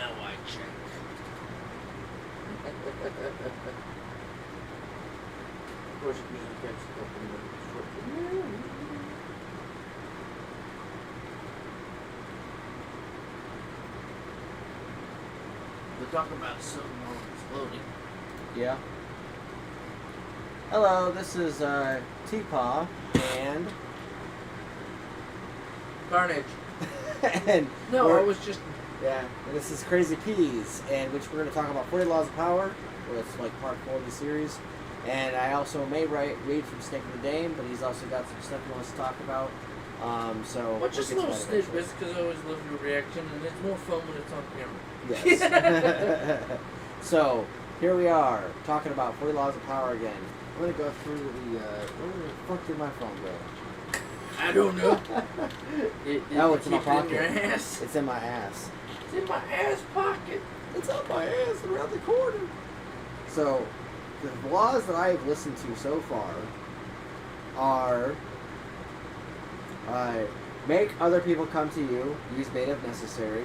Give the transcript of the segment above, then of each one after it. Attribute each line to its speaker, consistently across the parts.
Speaker 1: Now I check.
Speaker 2: Of course, it usually gets a couple minutes.
Speaker 1: We're talking about something more exploding.
Speaker 2: Yeah. Hello, this is TPAW and
Speaker 1: Karnage.
Speaker 2: and
Speaker 1: No,
Speaker 2: we're-
Speaker 1: I was just...
Speaker 2: yeah. And this is Crazy Peas, and which we're going to talk about 48 Laws of Power. Well, it's like part 4 of the series. And I also may read from Snake of the Dame, but he's also got some stuff he wants to talk about. So
Speaker 1: Well, just
Speaker 2: we'll
Speaker 1: little
Speaker 2: get to that
Speaker 1: snippets, because I always love your reaction, and it's more fun when it's on camera.
Speaker 2: Yes. So, here we are, talking about 40 Laws of Power again. I'm going to go through the, where the fuck did my phone go?
Speaker 1: I don't know.
Speaker 2: Oh, it's in my
Speaker 1: keep it
Speaker 2: pocket.
Speaker 1: in your ass.
Speaker 2: It's in my ass.
Speaker 1: It's in my ass pocket.
Speaker 2: It's on my ass around the corner. So, the laws that I've listened to so far are, make other people come to you, use bait if necessary,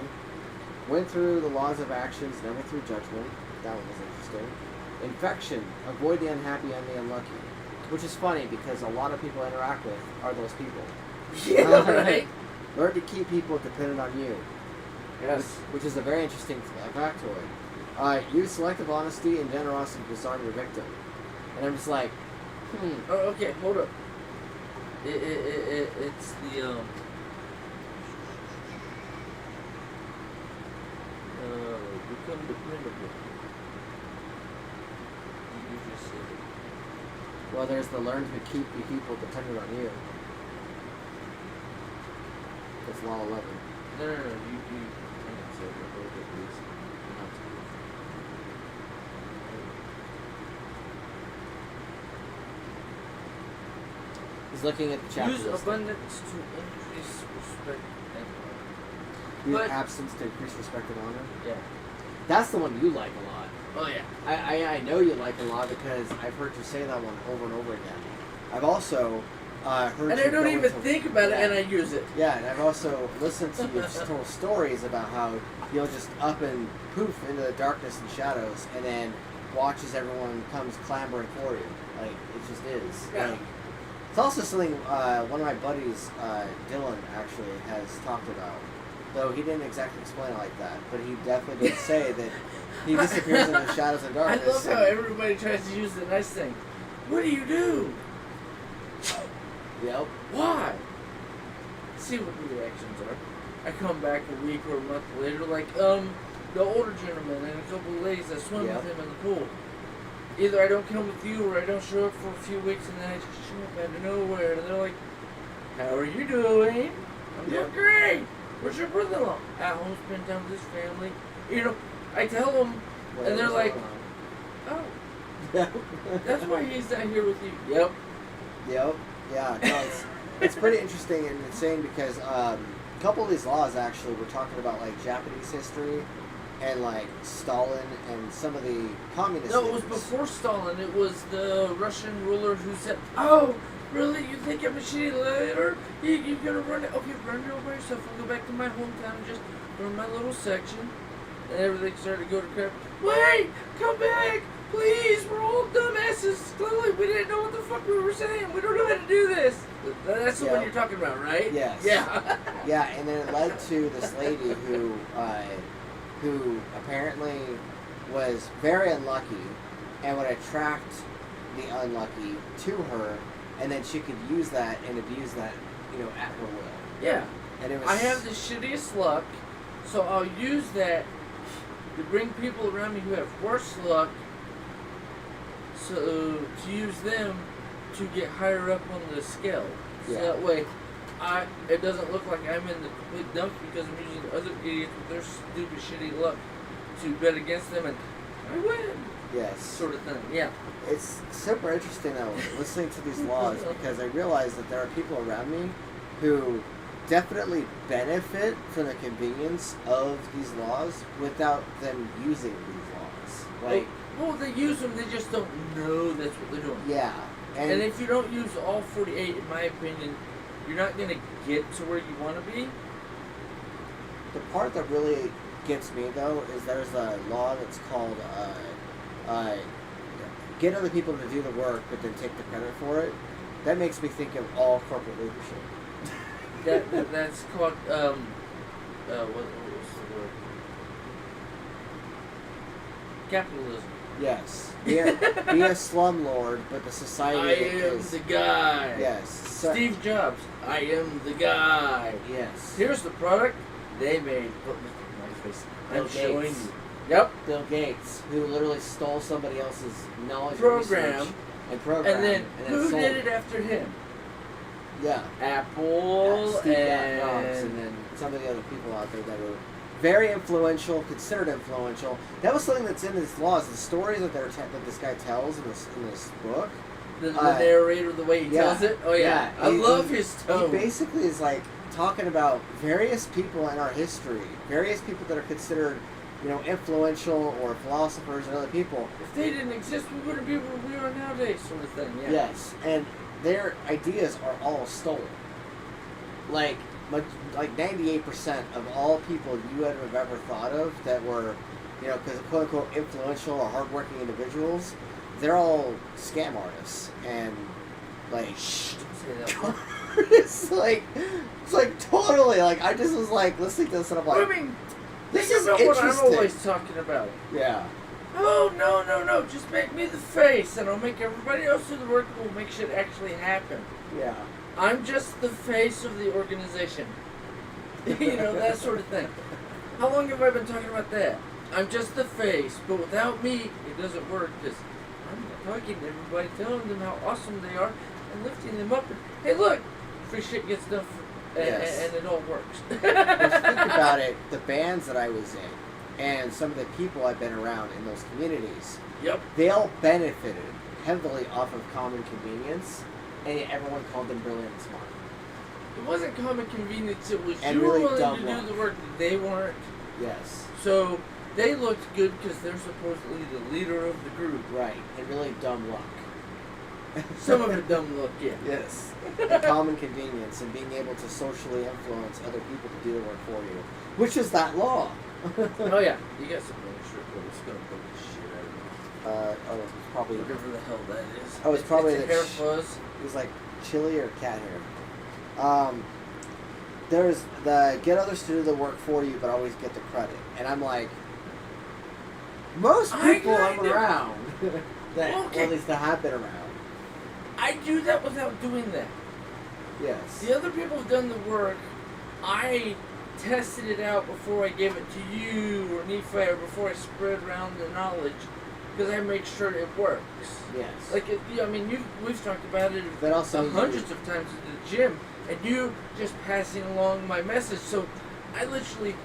Speaker 2: went through the laws of actions, never through judgment. That one was interesting. Infection, avoid the unhappy and the unlucky. Which is funny because a lot of people I interact with are those people.
Speaker 1: Yeah, right?
Speaker 2: Learn to keep people dependent on you.
Speaker 1: Yes.
Speaker 2: Which is a very interesting factoid. Use selective honesty and generosity to disarm your victim. And I'm just like,
Speaker 1: Oh, okay, hold up. It's the, become dependable. You just said it.
Speaker 2: well, there's the learn to keep the people dependent on you. That's law 11.
Speaker 1: No, you can't say it a little bit, please. Not to.
Speaker 2: He's looking at the chapter.
Speaker 1: Use
Speaker 2: listing.
Speaker 1: abundance to increase respect and honor.
Speaker 2: Use
Speaker 1: but-
Speaker 2: absence to increase respect and honor.
Speaker 1: Yeah.
Speaker 2: That's the one you like a lot.
Speaker 1: Oh, yeah.
Speaker 2: I know you like a lot because I've heard you say that one over and over again. I've also heard
Speaker 1: And
Speaker 2: you
Speaker 1: I don't
Speaker 2: go
Speaker 1: even
Speaker 2: into-
Speaker 1: think about
Speaker 2: yeah.
Speaker 1: it, and I use it.
Speaker 2: Yeah, and I've also listened to you just tell stories about how you'll just up and poof into the darkness and shadows, and then watch as everyone comes clamoring for you. Like, it just is.
Speaker 1: Yeah.
Speaker 2: Like, it's also something one of my buddies, Dylan, actually has talked about. Though he didn't exactly explain it like that, but he definitely did say that he disappears into the shadows and
Speaker 1: I
Speaker 2: darkness.
Speaker 1: love how everybody tries to use the nice thing. What do you do?
Speaker 2: Yep.
Speaker 1: Why? See what the reactions are. I come back a week or a month later, like, the older gentleman and a couple of ladies that swim
Speaker 2: Yep.
Speaker 1: with him in the pool. Either I don't come with you or I don't show up for a few weeks and then I just show up out of nowhere and they're like, how are you doing? I'm doing great. Where's your brother-in-law? At home, spend time with his family. You know, I tell them, and they're like, oh, that's why he's not here with you. Yep.
Speaker 2: Yep. Yeah. No, it's pretty interesting and insane because a couple of these laws actually were talking about like Japanese history and like Stalin and some of the communist.
Speaker 1: No, it was
Speaker 2: things.
Speaker 1: before Stalin. It was the Russian ruler who said, oh, really? You think I'm a shitty leader? You're gonna run it? Okay, run it over yourself. I'll go back to my hometown and just run my little section. And everything started to go to crap. Wait! Come back! Please! We're all dumbasses! Clearly, we didn't know what the fuck we were saying. We don't know how to do this. That's the one
Speaker 2: Yeah.
Speaker 1: you're talking about, right?
Speaker 2: Yes.
Speaker 1: Yeah.
Speaker 2: Yeah, and then it led to this lady who apparently was very unlucky and would attract the unlucky to her, and then she could use that and abuse that, at her will.
Speaker 1: Yeah.
Speaker 2: And it was.
Speaker 1: I have the shittiest luck, so I'll use that to bring people around me who have worse luck, so to use them to get higher up on the scale. So
Speaker 2: Yeah.
Speaker 1: that way, it doesn't look like I'm in the complete dumps because I'm using other idiots with their stupid shitty luck to bet against them and I win.
Speaker 2: Yes.
Speaker 1: Sort of thing. Yeah.
Speaker 2: It's super interesting though, listening to these laws, because I realize that there are people around me who definitely benefit from the convenience of these laws without them using these laws. Like,
Speaker 1: well, they use them, they just don't know that's what they're doing.
Speaker 2: yeah.
Speaker 1: And if you don't use all 48, in my opinion, you're not going to get to where you want to be.
Speaker 2: The part that really gets me though is there's a law that's called get other people to do the work, but then take the credit for it. That makes me think of all corporate leadership.
Speaker 1: That's called what was the word? Capitalism.
Speaker 2: Yes. Be a slumlord, but the society
Speaker 1: I am the guy.
Speaker 2: Yes.
Speaker 1: Steve Jobs. I am the guy.
Speaker 2: Yes.
Speaker 1: Here's the product they made. Put my face.
Speaker 2: Bill
Speaker 1: I'm showing
Speaker 2: Gates.
Speaker 1: you. Yep.
Speaker 2: Bill Gates, who literally stole somebody else's knowledge
Speaker 1: Program.
Speaker 2: and program.
Speaker 1: And then who
Speaker 2: sold
Speaker 1: did
Speaker 2: it.
Speaker 1: it after him?
Speaker 2: Yeah.
Speaker 1: Apple
Speaker 2: Steve
Speaker 1: and
Speaker 2: Jobs, and then some of the other people out there that were very influential, considered influential. That was something that's in his laws. The stories that that this guy tells in this book.
Speaker 1: the narrator, the way he tells it. Oh yeah, I love his tone.
Speaker 2: He basically is like talking about various people in our history, various people that are considered, influential or philosophers and other people.
Speaker 1: If they didn't exist, we wouldn't be where we are nowadays, sort of thing. Yeah.
Speaker 2: Yes, and their ideas are all stolen. Like 98% of all people you would have ever thought of that were, because quote unquote influential or hardworking individuals, they're all scam artists and
Speaker 1: Shh, don't say that word.
Speaker 2: it's like totally like I just was like listening to this and I'm like,
Speaker 1: I mean,
Speaker 2: this
Speaker 1: think
Speaker 2: is
Speaker 1: about what I'm
Speaker 2: interesting.
Speaker 1: always talking about.
Speaker 2: Yeah.
Speaker 1: Oh, no, just make me the face and I'll make everybody else do the work and we'll make shit actually happen.
Speaker 2: Yeah.
Speaker 1: I'm just the face of the organization. That sort of thing. How long have I been talking about that? I'm just the face, but without me, it doesn't work because I'm talking to everybody, telling them how awesome they are and lifting them up. And, hey, look, free shit gets done and it all works.
Speaker 2: Well, think about it, the bands that I was in and some of the people I've been around in those communities,
Speaker 1: Yep.
Speaker 2: they all benefited heavily off of common convenience, and yet everyone called them brilliant and smart.
Speaker 1: It wasn't common convenience, it was
Speaker 2: And
Speaker 1: you were
Speaker 2: really
Speaker 1: willing
Speaker 2: dumb
Speaker 1: to
Speaker 2: luck.
Speaker 1: do the work that they weren't.
Speaker 2: Yes.
Speaker 1: So they looked good because they're supposedly the leader of the group.
Speaker 2: Right. And really dumb luck.
Speaker 1: Some of it dumb luck, yeah.
Speaker 2: Yes. And common convenience and being able to socially influence other people to do the work for you, which is that law.
Speaker 1: Oh yeah, you got some really short it's gonna put the shit out of me.
Speaker 2: It's probably
Speaker 1: Whatever the hell that is.
Speaker 2: Oh, it's probably
Speaker 1: a
Speaker 2: the
Speaker 1: hair fuzz.
Speaker 2: it was like chili or cat hair. There's the get others to do the work for you, but always get the credit. And I'm like, most people I'm around that or at least that have been around.
Speaker 1: I do that without doing that.
Speaker 2: Yes.
Speaker 1: The other people have done the work. I tested it out before I gave it to you or Nephi or before I spread around the knowledge because I make sure it works.
Speaker 2: Yes.
Speaker 1: Like, we've talked about it
Speaker 2: But also
Speaker 1: hundreds of times at the gym, and you just passing along my message. So I literally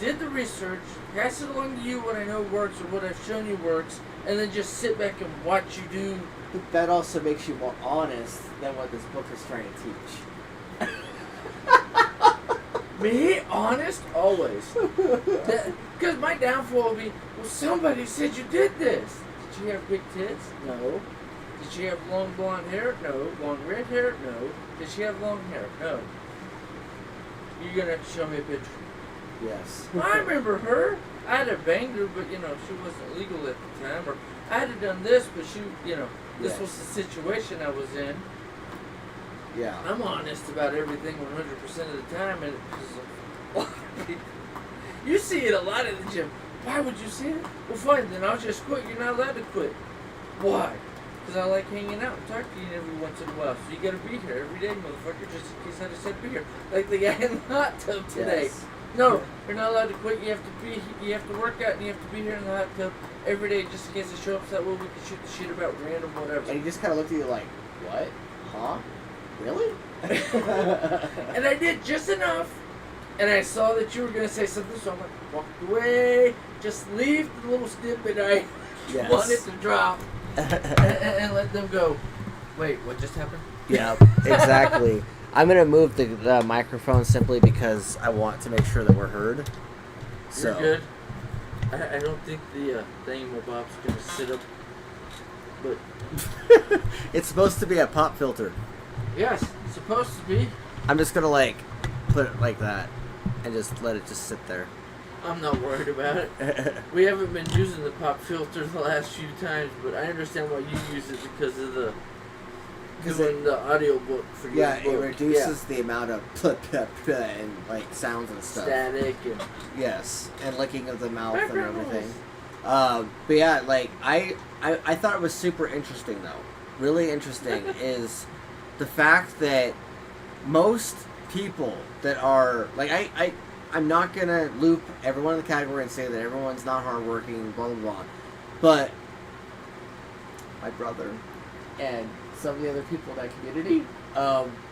Speaker 1: did the research, pass it along to you what I know works or what I've shown you works, and then just sit back and watch you do.
Speaker 2: But that also makes you more honest than what this book is trying to teach.
Speaker 1: Me? Honest? Always. Because my downfall will be, well, somebody said you did this. Did she have big tits? No. Did she have long blonde hair? No. Long red hair? No. Did she have long hair? No. You're going to have to show me a picture.
Speaker 2: Yes.
Speaker 1: I remember her. I'd have banged her, but, she wasn't legal at the time. Or I'd have done this, but she, this was the situation I was in.
Speaker 2: Yeah.
Speaker 1: I'm honest about everything 100% of the time, and you see it a lot at the gym. Why would you see it? Well, fine, then I'll just quit. You're not allowed to quit. Why? Because I like hanging out and talking to you every once in a while. So you got to be here every day, motherfucker, just in case I just said be here. Like the guy in the hot tub today.
Speaker 2: Yes.
Speaker 1: No, you're not allowed to quit. You have to work out, and you have to be here in the hot tub every day, just in case I show up. So that way we can shoot the shit about random whatever.
Speaker 2: And he just kind of looked at you like, what? Huh? Really?
Speaker 1: And I did just enough, and I saw that you were going to say something, so I walked away, just leave the little snippet I wanted to drop, and let them go. Wait, what just happened?
Speaker 2: Yeah, exactly. I'm going to move the microphone simply because I want to make sure that we're heard. So.
Speaker 1: You're good. I don't think the thingamabob's going to sit up, but...
Speaker 2: It's supposed to be a pop filter.
Speaker 1: Yes, it's supposed to be.
Speaker 2: I'm just going to, put it like that and just let it just sit there.
Speaker 1: I'm not worried about it. We haven't been using the pop filter the last few times, but I understand why you use it because of the doing the audiobook for your
Speaker 2: yeah,
Speaker 1: book.
Speaker 2: it reduces the amount of and like sounds and stuff.
Speaker 1: Static and
Speaker 2: yes, and licking of the mouth and
Speaker 1: background
Speaker 2: everything.
Speaker 1: noise.
Speaker 2: But yeah, like I thought it was super interesting though. Really interesting is the fact that most people that are like I'm not gonna loop everyone in the category and say that everyone's not hardworking, blah blah blah. But my brother and some of the other people in that community,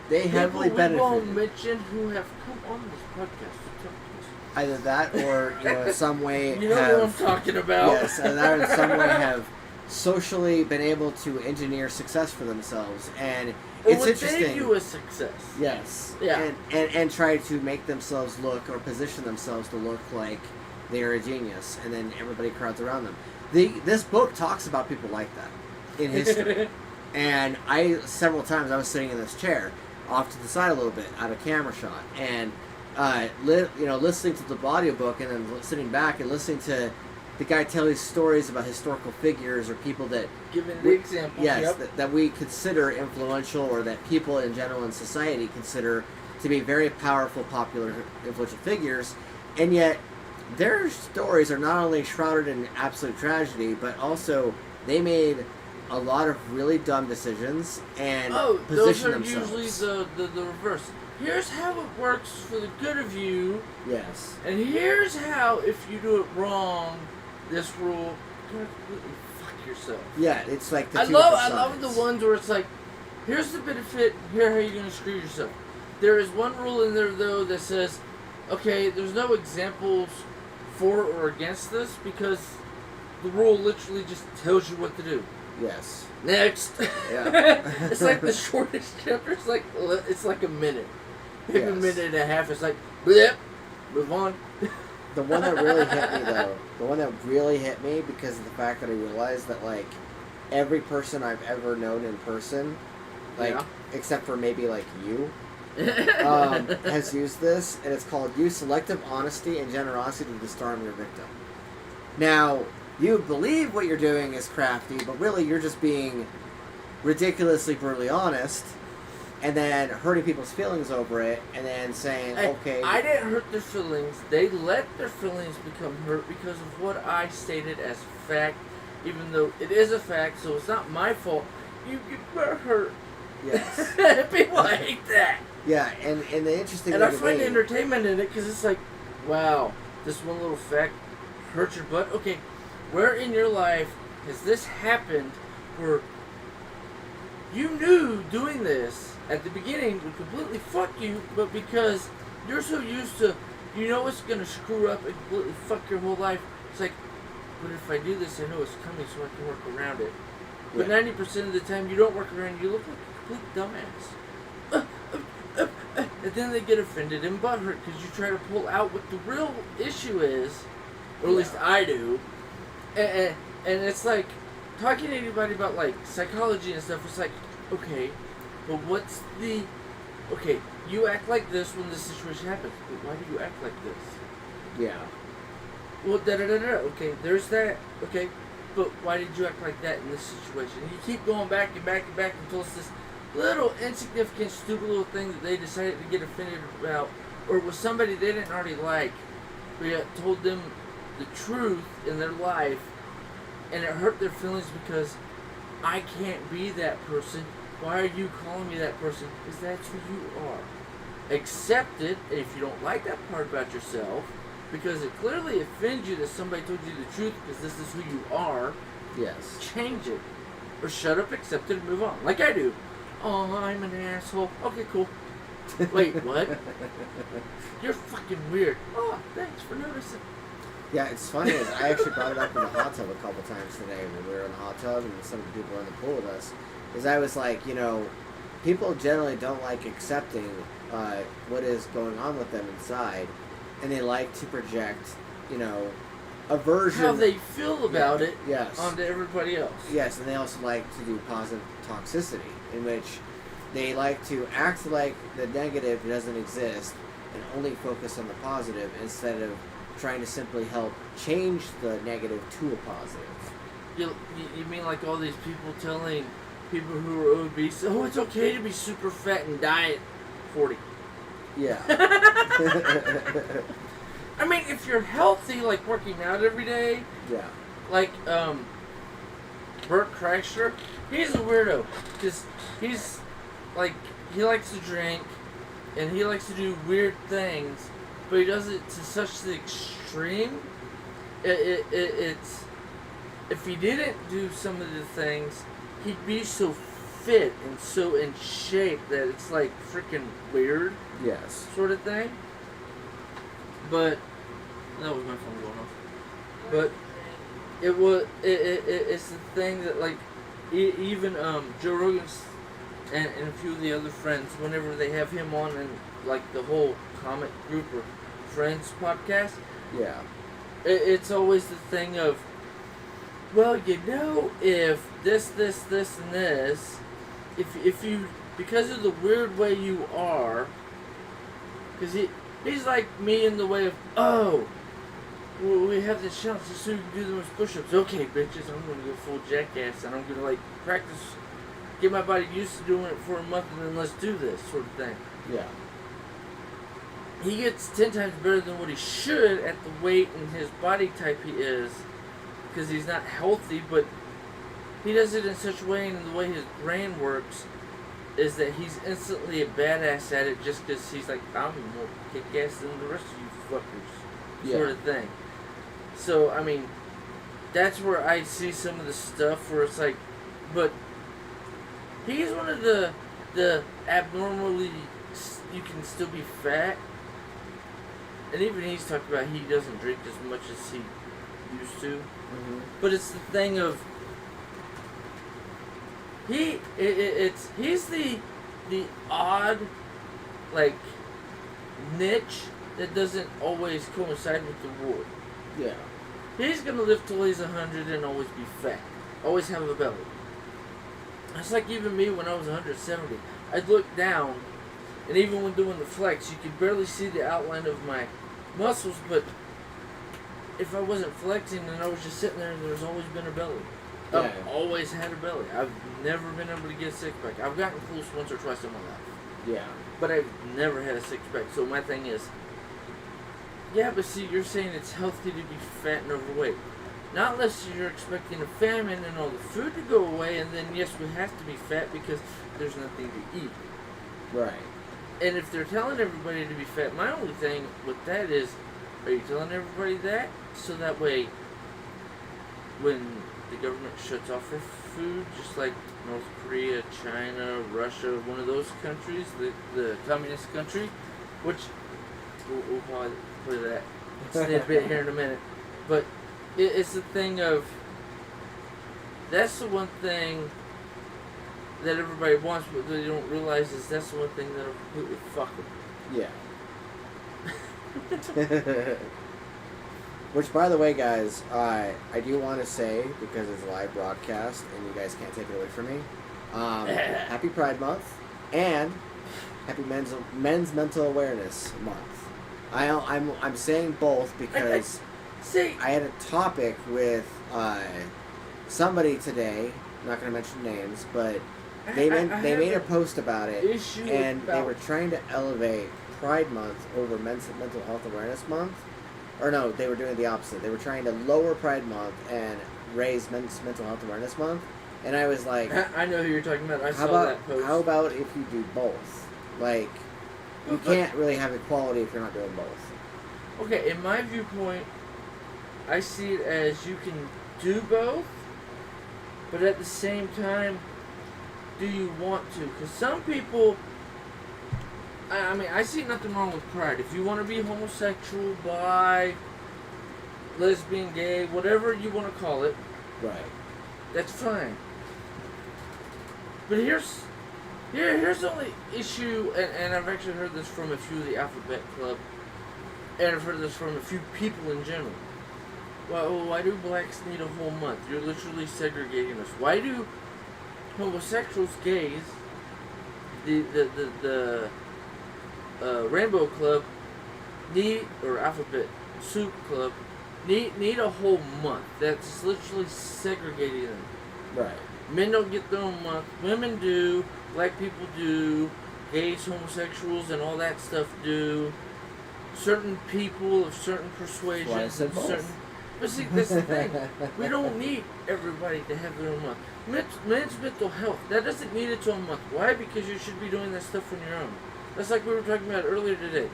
Speaker 2: they heavily benefited.
Speaker 1: We won't mention who have come on this podcast to talk to us.
Speaker 2: Either that, or in some way,
Speaker 1: you know what I'm talking about.
Speaker 2: Yes, and that in some way have socially been able to engineer success for themselves, and it's interesting.
Speaker 1: They view as success.
Speaker 2: Yes.
Speaker 1: Yeah.
Speaker 2: And try to make themselves look or position themselves to look like they are a genius, and then everybody crowds around them. This book talks about people like that in history. And several times I was sitting in this chair off to the side a little bit out of camera shot, and listening to the audiobook and then sitting back and listening to the guy tell these stories about historical figures or people that
Speaker 1: giving the examples.
Speaker 2: Yes,
Speaker 1: yep.
Speaker 2: that we consider influential, or that people in general in society consider to be very powerful, popular, influential figures, and yet their stories are not only shrouded in absolute tragedy, but also they made a lot of really dumb decisions and position themselves.
Speaker 1: Those are usually the reverse. Here's how it works for the good of you.
Speaker 2: Yes.
Speaker 1: And here's how, if you do it wrong, this rule, you're gonna completely fuck yourself.
Speaker 2: Yeah, it's like the
Speaker 1: I love the ones where it's like, here's the benefit, here how you're gonna screw yourself. There is one rule in there though that says, okay, there's no examples for or against this because the rule literally just tells you what to do.
Speaker 2: Yes.
Speaker 1: Next.
Speaker 2: Yeah.
Speaker 1: It's like the shortest chapter. It's like a minute. Maybe a minute and a half. It's like, blip, move on.
Speaker 2: The one that really hit me though, because of the fact that I realized that like every person I've ever known in person, like except for maybe like you, has used this, and it's called use selective honesty and generosity to disarm your victim. Now, you believe what you're doing is crafty, but really you're just being ridiculously brutally honest, and then hurting people's feelings over it, and then saying, okay...
Speaker 1: I didn't hurt their feelings. They let their feelings become hurt because of what I stated as fact, even though it is a fact, so it's not my fault. You were hurt.
Speaker 2: Yes.
Speaker 1: People hate that.
Speaker 2: Yeah, and the interesting
Speaker 1: and I find entertainment in it because it's like, wow, this one little fact hurt your butt. Okay, where in your life has this happened where you knew doing this at the beginning would completely fuck you, but because you're so used to, you know it's going to screw up and completely fuck your whole life, it's like, but if I do this, I know it's coming so I can work around it. But 90% of the time you don't work around it, you look like a complete dumbass. And then they get offended and butthurt because you try to pull out what the real issue is, or at least I do. And it's like, talking to anybody about like psychology and stuff, it's like, okay, but what's the, okay, you act like this when this situation happens, but why do you act like this?
Speaker 2: Yeah.
Speaker 1: Well, okay, there's that, okay, but why did you act like that in this situation? And you keep going back and back and back until it's this little insignificant, stupid little thing that they decided to get offended about, or with somebody they didn't already like, but yet told them the truth in their life, and it hurt their feelings because I can't be that person. Why are you calling me that person? Because that's who you are. Accept it, and if you don't like that part about yourself, because it clearly offends you that somebody told you the truth because this is who you are,
Speaker 2: yes,
Speaker 1: change it. Or shut up, accept it, and move on. Like I do. Oh, I'm an asshole. Okay, cool. Wait, what? You're fucking weird. Oh, thanks for noticing.
Speaker 2: Yeah, it's funny is I actually brought it up in the hot tub a couple times today when we were in the hot tub and some of the people were in the pool with us. Is I was like, you know, people generally don't like accepting what is going on with them inside, and they like to project, you know, a version
Speaker 1: how they feel about it onto everybody else.
Speaker 2: Yes, and they also like to do positive toxicity, in which they like to act like the negative doesn't exist and only focus on the positive instead of trying to simply help change the negative to a positive.
Speaker 1: You mean like all these people telling people who are obese, oh, it's okay to be super fat and die at 40.
Speaker 2: Yeah.
Speaker 1: I mean, if you're healthy, like working out every day,
Speaker 2: Yeah.
Speaker 1: like Bert Kreischer, he's a weirdo because he's like, he likes to drink and he likes to do weird things, but he does it to such the extreme. It's if he didn't do some of the things, he'd be so fit and so in shape that it's like freaking weird.
Speaker 2: Yes.
Speaker 1: Sort of thing. But that was my phone going off. But it's the thing that like even Joe Rogan's and a few of the other friends, whenever they have him on and like the whole comic group or friends podcast,
Speaker 2: Yeah.
Speaker 1: it's always the thing of, well, you know, if this, and this, if you, because of the weird way you are, because he's like me in the way of, oh, well, we have this challenge just so you can do the most push-ups. Okay, bitches, I'm going to go full jackass, and I'm going to, like, practice, get my body used to doing it for a month, and then let's do this sort of thing.
Speaker 2: Yeah.
Speaker 1: He gets 10 times better than what he should at the weight and his body type he is, because he's not healthy, but he does it in such a way, and the way his brain works is that he's instantly a badass at it just because he's like, I'm more kick-ass than the rest of you fuckers, sort of thing. So, I mean, that's where I see some of the stuff where it's like, but he's one of the abnormally, you can still be fat, and even he's talked about he doesn't drink as much as he used to.
Speaker 2: Mm-hmm.
Speaker 1: But it's the thing of he's the odd like niche that doesn't always coincide with the rule.
Speaker 2: Yeah.
Speaker 1: He's gonna live till he's 100 and always be fat, always have a belly. It's like even me when I was 170. I'd look down, and even when doing the flex, you could barely see the outline of my muscles, but if I wasn't flexing and I was just sitting there, there's always been a belly.
Speaker 2: Yeah.
Speaker 1: I've always had a belly. I've never been able to get a six pack. I've gotten close once or twice in my life.
Speaker 2: Yeah.
Speaker 1: But I've never had a six pack. So my thing is, yeah, but see, you're saying it's healthy to be fat and overweight. Not unless you're expecting a famine and all the food to go away, and then yes, we have to be fat because there's nothing to eat.
Speaker 2: Right.
Speaker 1: And if they're telling everybody to be fat, my only thing with that is, are you telling everybody that so that way when the government shuts off their food, just like North Korea, China, Russia, one of those countries, the communist country, which we'll probably play that snippet here in a minute, but it's the thing of, that's the one thing that everybody wants, but they don't realize is that's the one thing that'll completely fuck them.
Speaker 2: Yeah. Which, by the way, guys, I do want to say, because it's a live broadcast and you guys can't take it away from me, happy Pride Month and happy Men's Mental Awareness Month. I'm saying both because I had a topic with somebody today. I'm not going to mention names, but they made a post about it, and they were trying to elevate Pride Month over Mental Health Awareness Month. Or no, they were doing the opposite. They were trying to lower Pride Month and raise Mental Health Awareness Month. And I was like,
Speaker 1: I know who you're talking about. I saw that post.
Speaker 2: How about if you do both? Like, you can't really have equality if you're not doing both.
Speaker 1: Okay, in my viewpoint, I see it as you can do both, but at the same time, do you want to? Because some people, I mean, I see nothing wrong with pride. If you want to be homosexual, bi, lesbian, gay, whatever you want to call it,
Speaker 2: right,
Speaker 1: that's fine. But here's the only issue, and I've actually heard this from a few of the Alphabet Club, and I've heard this from a few people in general. Well, why do blacks need a whole month? You're literally segregating us. Why do homosexuals, gays, the Rainbow Club need, or Alphabet soup club need a whole month that's literally segregating them.
Speaker 2: Right.
Speaker 1: Men don't get their own month. Women do. Black people do. Gays, homosexuals, and all that stuff do. Certain people of certain persuasions and certain. But see, that's the thing. We don't need everybody to have their own month. Men's mental health, that doesn't need its own month. Why? Because you should be doing that stuff on your own. That's like we were talking about earlier today.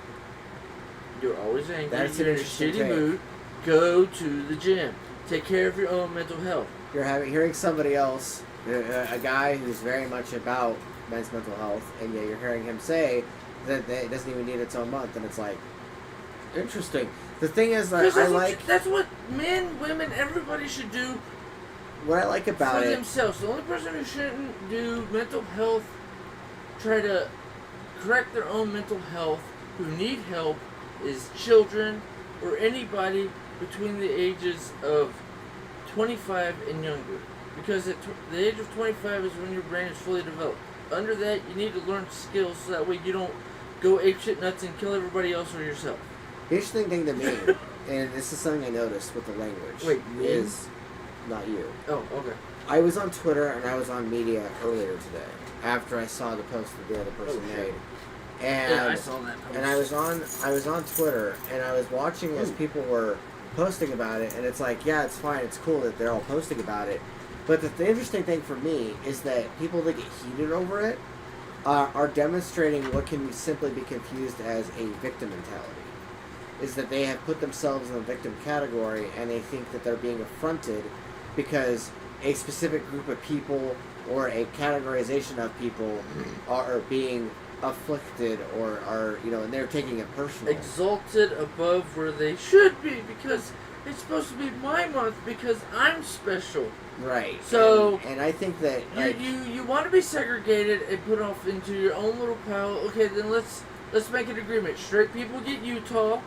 Speaker 1: You're always angry.
Speaker 2: That's
Speaker 1: you're
Speaker 2: an
Speaker 1: in a
Speaker 2: interesting
Speaker 1: shitty
Speaker 2: take.
Speaker 1: mood. Go to the gym. Take care of your own mental health.
Speaker 2: You're hearing somebody else, a guy who's very much about men's mental health, and yet you're hearing him say that it doesn't even need its own month, and it's like, interesting. The thing is that
Speaker 1: that's what men, women, everybody should do.
Speaker 2: What I like about
Speaker 1: for
Speaker 2: it
Speaker 1: themselves. The only person who shouldn't do mental health, try to correct their own mental health, who need help, is children or anybody between the ages of 25 and younger. Because at the age of 25 is when your brain is fully developed. Under that, you need to learn skills so that way you don't go apeshit nuts and kill everybody else or yourself.
Speaker 2: The interesting thing to me, and this is something I noticed with the language, is not you.
Speaker 1: Oh, okay.
Speaker 2: I was on Twitter and I was on media earlier today after I saw the post that the other person made. And
Speaker 1: yeah, I saw that post.
Speaker 2: And I was on Twitter and I was watching as people were posting about it, and it's like, yeah, it's fine, it's cool that they're all posting about it. But the interesting thing for me is that people that get heated over it are demonstrating what can simply be confused as a victim mentality. Is that they have put themselves in the victim category and they think that they're being affronted because a specific group of people or a categorization of people are being afflicted or are, and they're taking it personal.
Speaker 1: Exalted above where they should be because it's supposed to be my month because I'm special.
Speaker 2: Right.
Speaker 1: So
Speaker 2: and I think that
Speaker 1: you want to be segregated and put off into your own little pile. Okay, then let's make an agreement. Straight people get Utah,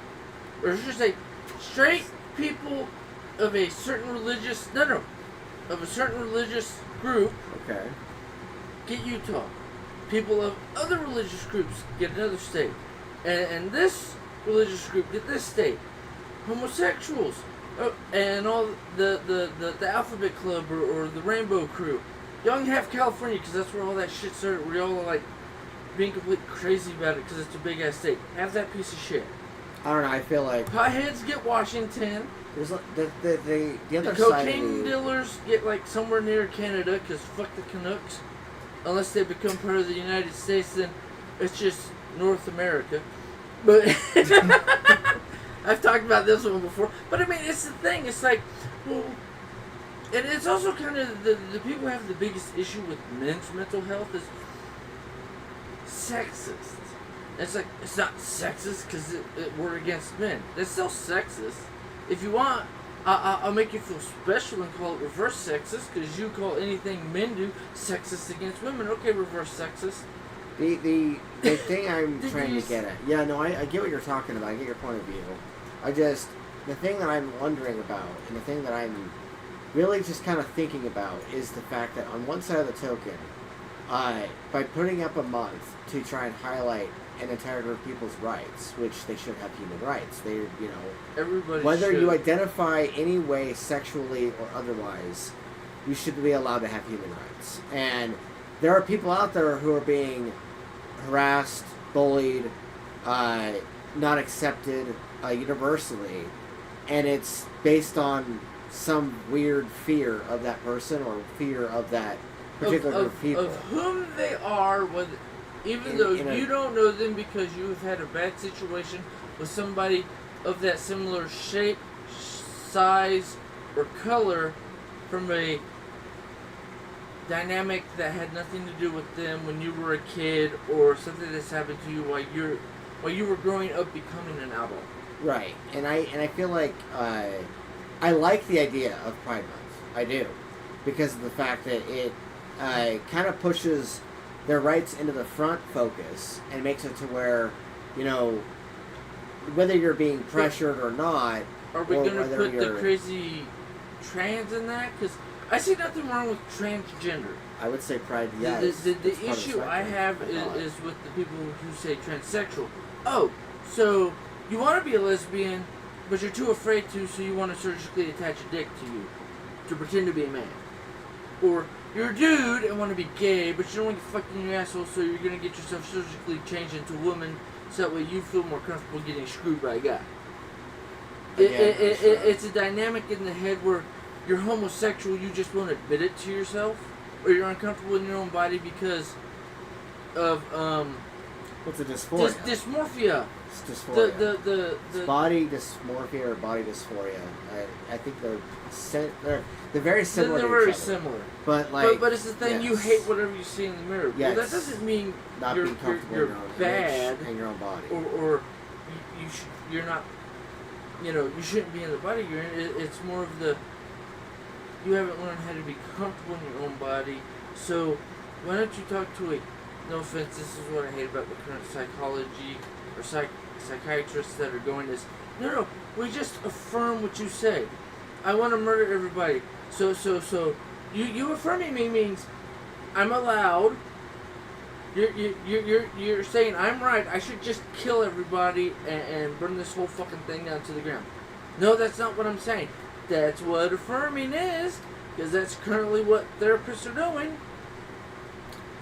Speaker 1: or I should say, straight people of a certain religious of a certain religious group.
Speaker 2: Okay.
Speaker 1: Get Utah. People of other religious groups get another state, and this religious group get this state. Homosexuals. And all the Alphabet Club or the Rainbow Crew. Y'all can have California because that's where all that shit started. Where y'all are like being completely crazy about it because it's a big ass state. Have that piece of shit.
Speaker 2: I don't know. I feel like
Speaker 1: potheads get Washington.
Speaker 2: There's the other
Speaker 1: the
Speaker 2: side of
Speaker 1: cocaine dealers get like somewhere near Canada because fuck the Canucks. Unless they become part of the United States, then it's just North America. But I've talked about this one before. But I mean, it's the thing. It's like, well, and it's also kind of the people who have the biggest issue with men's mental health is sexist. It's like, it's not sexist because we're against men. It's still sexist. If you want, I'll make you feel special and call it reverse sexist because you call anything men do sexist against women. Okay, reverse sexist.
Speaker 2: The thing I'm trying to get at. Yeah, no, I get what you're talking about. I get your point of view. The thing that I'm wondering about, and the thing that I'm really just kind of thinking about is the fact that on one side of the token, by putting up a month to try and highlight an entire group of people's rights, which they should have human rights. They,
Speaker 1: everybody
Speaker 2: whether
Speaker 1: should.
Speaker 2: you identify any way sexually or otherwise, you should be allowed to have human rights. And there are people out there who are being harassed, bullied, not accepted universally, and it's based on some weird fear of that person or fear of that particular group of people.
Speaker 1: Of whom they are, even though you don't know them because you have had a bad situation with somebody of that similar shape, size, or color from a dynamic that had nothing to do with them when you were a kid or something that's happened to you while you were growing up becoming an adult.
Speaker 2: Right, and I feel like I like the idea of Pride Month. I do, because of the fact that it kind of pushes their rights into the front focus and makes it to where, whether you're being pressured or not.
Speaker 1: Are we going to put the crazy trans in that? Because I see nothing wrong with transgender.
Speaker 2: I would say Pride, yes.
Speaker 1: The issue I have is with the people who say transsexual. Oh, so you want to be a lesbian, but you're too afraid to, so you want to surgically attach a dick to you to pretend to be a man. Or you're a dude and want to be gay, but you don't want to get fucked in your asshole, so you're gonna get yourself surgically changed into a woman, so that way you feel more comfortable getting screwed by a guy. It's a dynamic in the head where you're homosexual, you just won't admit it to yourself, or you're uncomfortable in your own body because of
Speaker 2: what's a dysphoria?
Speaker 1: Dysmorphia.
Speaker 2: It's dysphoria.
Speaker 1: The
Speaker 2: body dysmorphia or body dysphoria. I think they're very similar.
Speaker 1: They're
Speaker 2: to
Speaker 1: very
Speaker 2: each other.
Speaker 1: simier.
Speaker 2: But like,
Speaker 1: but it's the thing, you hate whatever you see in the mirror.
Speaker 2: Yes.
Speaker 1: Well, that doesn't mean
Speaker 2: not
Speaker 1: you're
Speaker 2: being comfortable
Speaker 1: you're
Speaker 2: in your own
Speaker 1: bad
Speaker 2: image and your own body.
Speaker 1: or you're not. You know, you shouldn't be in the body you're in. It's more of the, you haven't learned how to be comfortable in your own body. So why don't you talk to a, no offense, this is what I hate about the current psychology or psychiatrists that are going is, no, we just affirm what you say. I want to murder everybody. So you affirming me means I'm allowed. You're saying I'm right. I should just kill everybody and burn this whole fucking thing down to the ground. No, that's not what I'm saying. That's what affirming is, because that's currently what therapists are doing.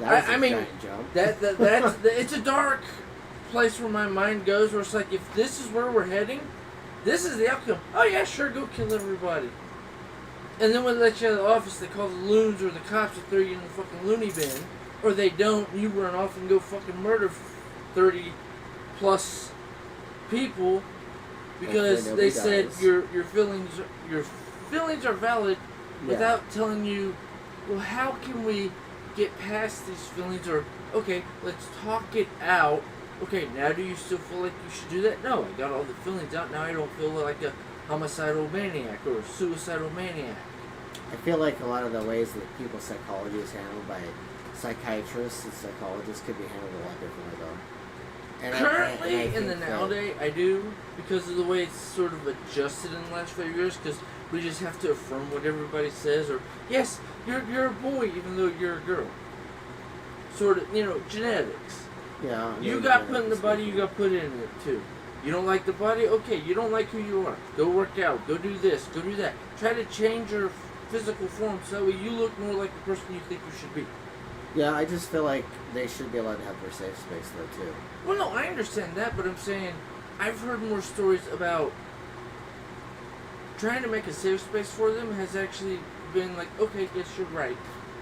Speaker 1: I mean,
Speaker 2: giant jump.
Speaker 1: that's it's a dark place where my mind goes. Where it's like, if this is where we're heading, this is the outcome. Oh yeah, sure, go kill everybody. And then when they let you out of the office, they call the loons or the cops to throw you in the fucking loony bin. Or they don't, you run off and go fucking murder 30 plus people because they said your feelings are valid without telling you, well, how can we get past these feelings? Or, okay, let's talk it out. Okay, now do you still feel like you should do that? No, I got all the feelings out. Now I don't feel like a homicidal maniac or a suicidal maniac.
Speaker 2: I feel like a lot of the ways that people's psychology is handled by psychiatrists and psychologists could be handled a lot differently, though. And
Speaker 1: currently, in the nowadays, I do, because of the way it's sort of adjusted in the last 5 years, because we just have to affirm what everybody says, or, yes, you're a boy, even though you're a girl. Sort of, genetics.
Speaker 2: Yeah.
Speaker 1: You got put in the body, you got put in it, too. You don't like the body? Okay, you don't like who you are. Go work out. Go do this. Go do that. Try to change your physical form so that way you look more like the person you think you should be.
Speaker 2: Yeah, I just feel like they should be allowed to have their safe space, though, too.
Speaker 1: Well, no, I understand that, but I'm saying I've heard more stories about trying to make a safe space for them has actually been like, okay, yes, you're right.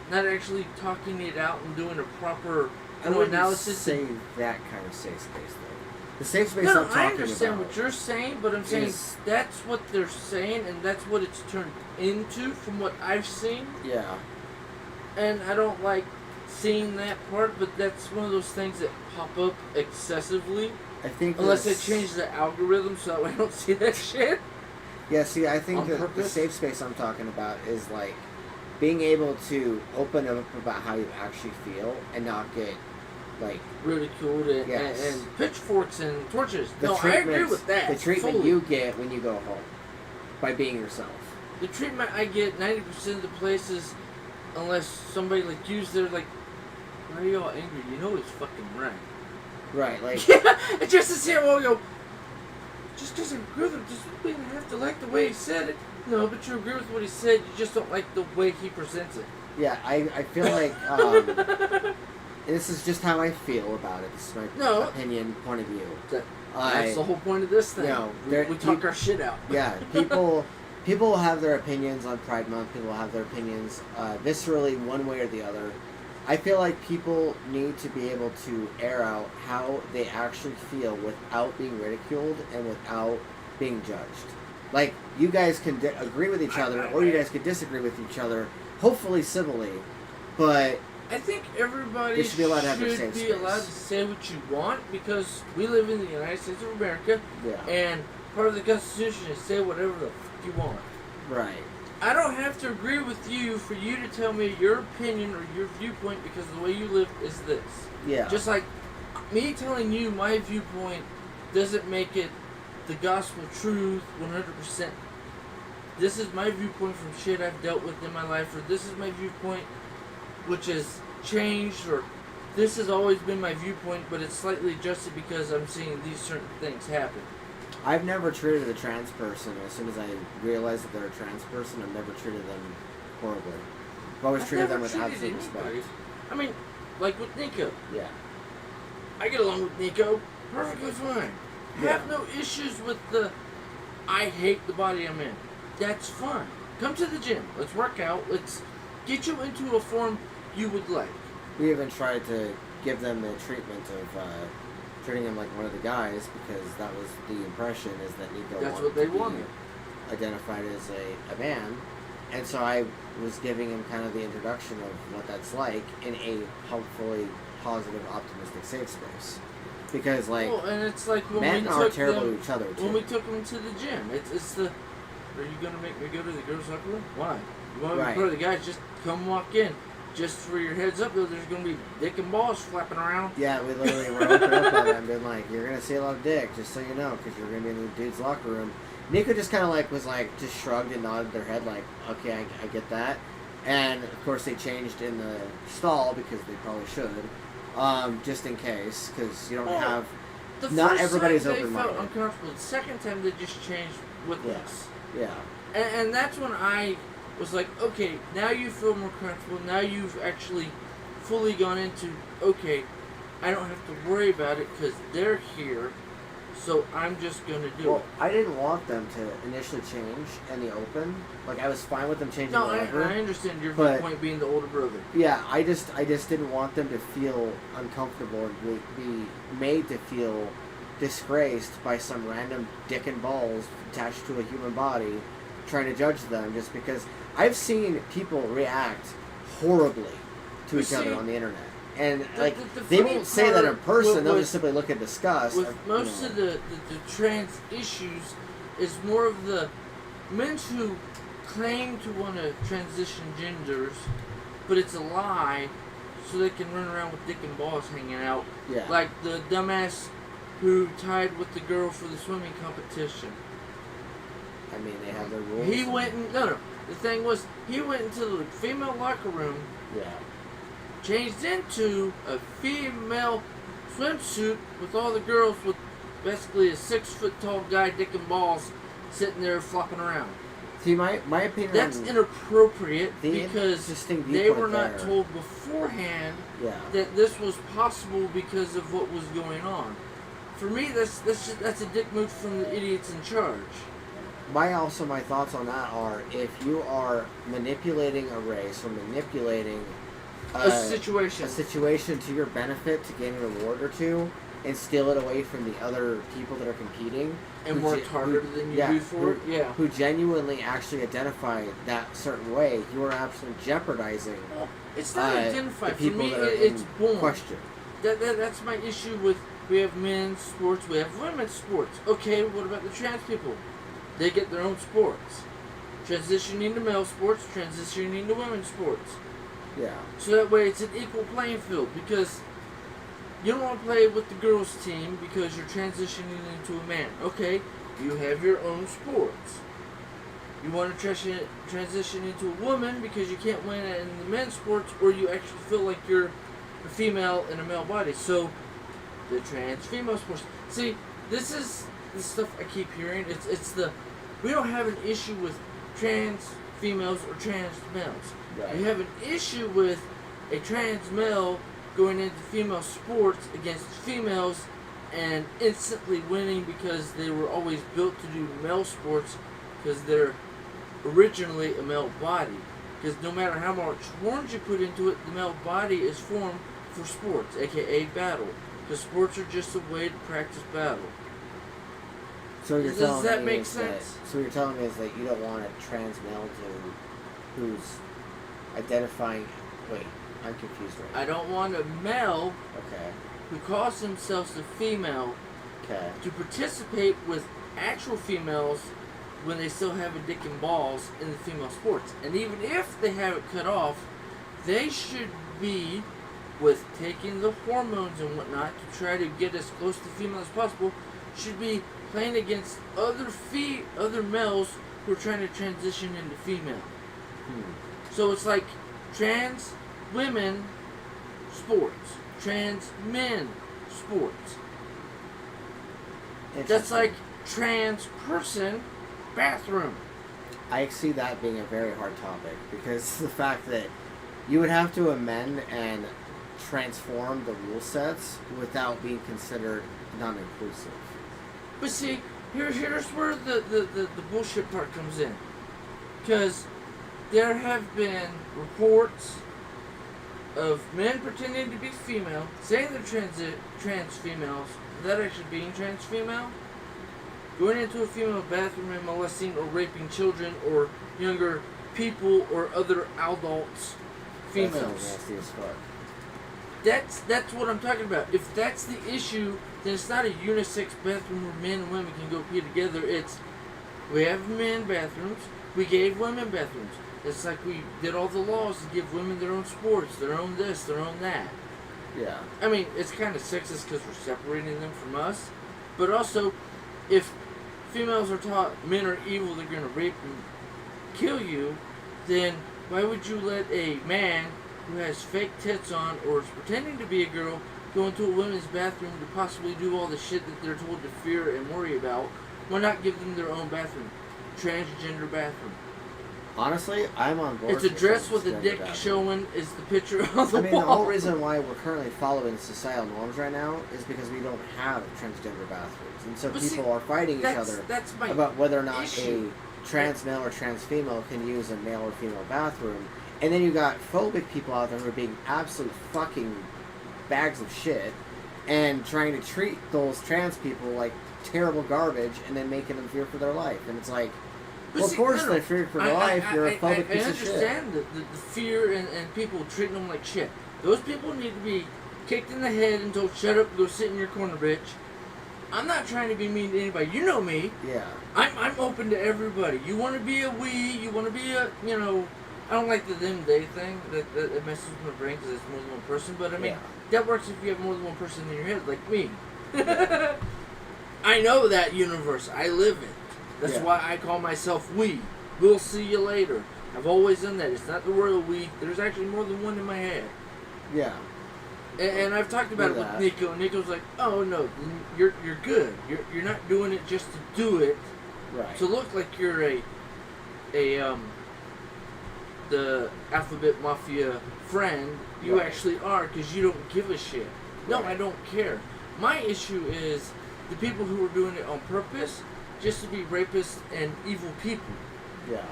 Speaker 1: Not actually talking it out and doing a proper analysis.
Speaker 2: Say that kind of safe space, though. The safe space
Speaker 1: No,
Speaker 2: I'm talking
Speaker 1: I understand
Speaker 2: about
Speaker 1: what you're saying, but I'm saying that's what they're saying, and that's what it's turned into from what I've seen.
Speaker 2: Yeah.
Speaker 1: And I don't like seeing that part, but that's one of those things that pop up excessively.
Speaker 2: I think
Speaker 1: unless they change the algorithm so that way I don't see that shit.
Speaker 2: Yeah, see, I think the safe space I'm talking about is like being able to open up about how you actually feel and not get like
Speaker 1: ridiculed and pitchforks and torches. No, I agree with that.
Speaker 2: The treatment
Speaker 1: fully.
Speaker 2: you get when you go home by being yourself.
Speaker 1: The treatment I get 90% of the places, unless somebody like you's there like, why are you all angry? You know he's fucking right.
Speaker 2: Right, like
Speaker 1: yeah, and just to see him all go, just because I agree with him, doesn't mean I have to like the way he said it. No, but you agree with what he said, you just don't like the way he presents it.
Speaker 2: Yeah, I feel like this is just how I feel about it. This is my opinion, point of view.
Speaker 1: That's the whole point of this thing. We talk our shit out.
Speaker 2: Yeah, people will have their opinions on Pride Month. People will have their opinions viscerally one way or the other. I feel like people need to be able to air out how they actually feel without being ridiculed and without being judged. Like, you guys can agree with each other, or you guys can disagree with each other, hopefully civilly, but
Speaker 1: I think everybody should be allowed to say what you want, because we live in the United States of America, and part of the Constitution is say whatever the fuck you want.
Speaker 2: Right.
Speaker 1: I don't have to agree with you for you to tell me your opinion or your viewpoint, because the way you live is this.
Speaker 2: Yeah.
Speaker 1: Just like me telling you my viewpoint doesn't make it the gospel truth 100%. This is my viewpoint from shit I've dealt with in my life, or this is my viewpoint which has changed, or this has always been my viewpoint, but it's slightly adjusted because I'm seeing these certain things happen.
Speaker 2: I've never treated a trans person. As soon as I realized that they're a trans person, I've never treated them horribly. I've always treated them with absolute respect.
Speaker 1: I mean, like with Nico.
Speaker 2: Yeah.
Speaker 1: I get along with Nico perfectly fine.
Speaker 2: Yeah.
Speaker 1: Have no issues with the I hate the body I'm in. That's fine. Come to the gym. Let's work out. Let's get you into a form you would like.
Speaker 2: We even tried to give them the treatment of treating him like one of the guys because that was the impression is that Nico
Speaker 1: That's what they
Speaker 2: to be
Speaker 1: wanted.
Speaker 2: identified as a man. And so I was giving him kind of the introduction of what that's like in a hopefully positive, optimistic, safe space. Because, like,
Speaker 1: well, and it's like when
Speaker 2: men
Speaker 1: we
Speaker 2: are
Speaker 1: took
Speaker 2: terrible
Speaker 1: them,
Speaker 2: to each other, too.
Speaker 1: when we took them to the gym. It's the, are you going to make me go to the girls' locker room? Why? You want me to put the guys just come walk in? Just for your heads up, though, there's going to be dick and balls flapping around.
Speaker 2: Yeah, we literally were opening up on it and being like, you're going to see a lot of dick, just so you know, because you're going to be in the dude's locker room. Nico just kind of like was like, just shrugged and nodded their head like, okay, I get that. And, of course, they changed in the stall because they probably should, just in case, because you don't have...
Speaker 1: The
Speaker 2: not
Speaker 1: first
Speaker 2: everybody's
Speaker 1: time
Speaker 2: open-minded.
Speaker 1: They felt uncomfortable. The second time they just changed with us.
Speaker 2: Yeah.
Speaker 1: And that's when I was like, okay, now you feel more comfortable. Now you've actually fully gone into, okay, I don't have to worry about it because they're here, so I'm just going to do it.
Speaker 2: I didn't want them to initially change in the open. Like, I was fine with them changing
Speaker 1: No,
Speaker 2: whatever.
Speaker 1: I understand your
Speaker 2: but,
Speaker 1: point being the older brother.
Speaker 2: Yeah, I just didn't want them to feel uncomfortable and be made to feel disgraced by some random dick and balls attached to a human body trying to judge them just because I've seen people react horribly to each other on the internet. And they won't say that in person, they'll just simply look and discuss.
Speaker 1: With most of the trans issues is more of the men who claim to want to transition genders, but it's a lie, so they can run around with dick and balls hanging out.
Speaker 2: Yeah.
Speaker 1: Like the dumbass who tied with the girl for the swimming competition.
Speaker 2: I mean, they have their rules.
Speaker 1: He went and, no. The thing was, he went into the female locker room.
Speaker 2: Yeah.
Speaker 1: Changed into a female swimsuit with all the girls with basically a 6-foot-tall guy, dick and balls, sitting there flopping around.
Speaker 2: See, my opinion.
Speaker 1: That's inappropriate
Speaker 2: the
Speaker 1: because they were not
Speaker 2: there.
Speaker 1: told beforehand
Speaker 2: Yeah.
Speaker 1: that this was possible because of what was going on. For me, that's a dick move from the idiots in charge.
Speaker 2: My thoughts on that are if you are manipulating a race or manipulating
Speaker 1: a situation
Speaker 2: to your benefit to gain a reward or two and steal it away from the other people that are competing
Speaker 1: and worked harder than you do for it,
Speaker 2: who genuinely actually identify that certain way, you are absolutely jeopardizing.
Speaker 1: Well, it's not identified.
Speaker 2: For me,
Speaker 1: it's born.
Speaker 2: Question.
Speaker 1: That's my issue with. We have men's sports, we have women's sports. Okay, what about the trans people? They get their own sports. Transitioning to male sports, transitioning to women's sports.
Speaker 2: Yeah.
Speaker 1: So that way it's an equal playing field because you don't want to play with the girls' team because you're transitioning into a man. Okay, you have your own sports. You want to transition into a woman because you can't win in the men's sports or you actually feel like you're a female in a male body. So the trans female sports. See, this is the stuff I keep hearing. We don't have an issue with trans females or trans males.
Speaker 2: Right.
Speaker 1: You have an issue with a trans male going into female sports against females and instantly winning because they were always built to do male sports because they're originally a male body. Because no matter how much horns you put into it, the male body is formed for sports, aka battle. Because sports are just a way to practice battle.
Speaker 2: So you're
Speaker 1: Does that make sense?
Speaker 2: So you're telling me is that you don't want a trans male who's identifying. Wait, I'm confused right now.
Speaker 1: I don't want a male
Speaker 2: Okay.
Speaker 1: who calls themselves a female
Speaker 2: Okay.
Speaker 1: to participate with actual females when they still have a dick and balls in the female sports. And even if they have it cut off, they should be with taking the hormones and whatnot to try to get as close to female as possible, should be playing against other males who are trying to transition into female. So it's like trans women sports, trans men sports. That's like trans person bathroom?
Speaker 2: I see that being a very hard topic because the fact that you would have to amend and transform the rule sets without being considered non-inclusive.
Speaker 1: But see, here's where the bullshit part comes in. Because there have been reports of men pretending to be female, saying they're trans females, without actually being trans female, going into a female bathroom and molesting or raping children or younger people or other adults, females.
Speaker 2: That sounds nasty as fuck.
Speaker 1: That's what I'm talking about. If that's the issue, then it's not a unisex bathroom where men and women can go pee together. It's, we have men bathrooms, we gave women bathrooms. It's like we did all the laws to give women their own sports, their own this, their own that.
Speaker 2: Yeah.
Speaker 1: I mean, it's kind of sexist because we're separating them from us. But also, if females are taught men are evil, they're going to rape and kill you, then why would you let a man who has fake tits on or is pretending to be a girl go into a women's bathroom to possibly do all the shit that they're told to fear and worry about? Why not give them their own bathroom? Transgender bathroom.
Speaker 2: Honestly, I'm on board.
Speaker 1: It's a dress with a dick showing is the picture on the wall.
Speaker 2: The whole reason why we're currently following societal norms right now is because we don't have transgender bathrooms. And so people are fighting each other about whether or not a trans male or trans female can use a male or female bathroom. And then you got phobic people out there who are being absolute fucking bags of shit and trying to treat those trans people like terrible garbage and then making them fear for their life. And it's like, well, of course they fear for their life. You're a phobic piece of shit. I understand
Speaker 1: the fear and people treating them like shit. Those people need to be kicked in the head and told, shut up, go sit in your corner, bitch. I'm not trying to be mean to anybody. You know me.
Speaker 2: Yeah.
Speaker 1: I'm open to everybody. You want to be a we, you want to be a, you know, I don't like the them they thing. That messes with my brain because it's more than one person. But I mean, that works if you have more than one person in your head, like me. I know that universe. I live it. That's why I call myself we. We'll see you later. I've always done that. It's not the royal we. There's actually more than one in my head.
Speaker 2: Yeah.
Speaker 1: And I've talked about it with Nico. And Nico's like, oh no, you're good. You're not doing it just to do it.
Speaker 2: Right.
Speaker 1: To look like you're the Alphabet Mafia friend. You actually are, because you don't give a shit. No, I don't care. My issue is the people who are doing it on purpose just to be rapists and evil people.
Speaker 2: Yeah.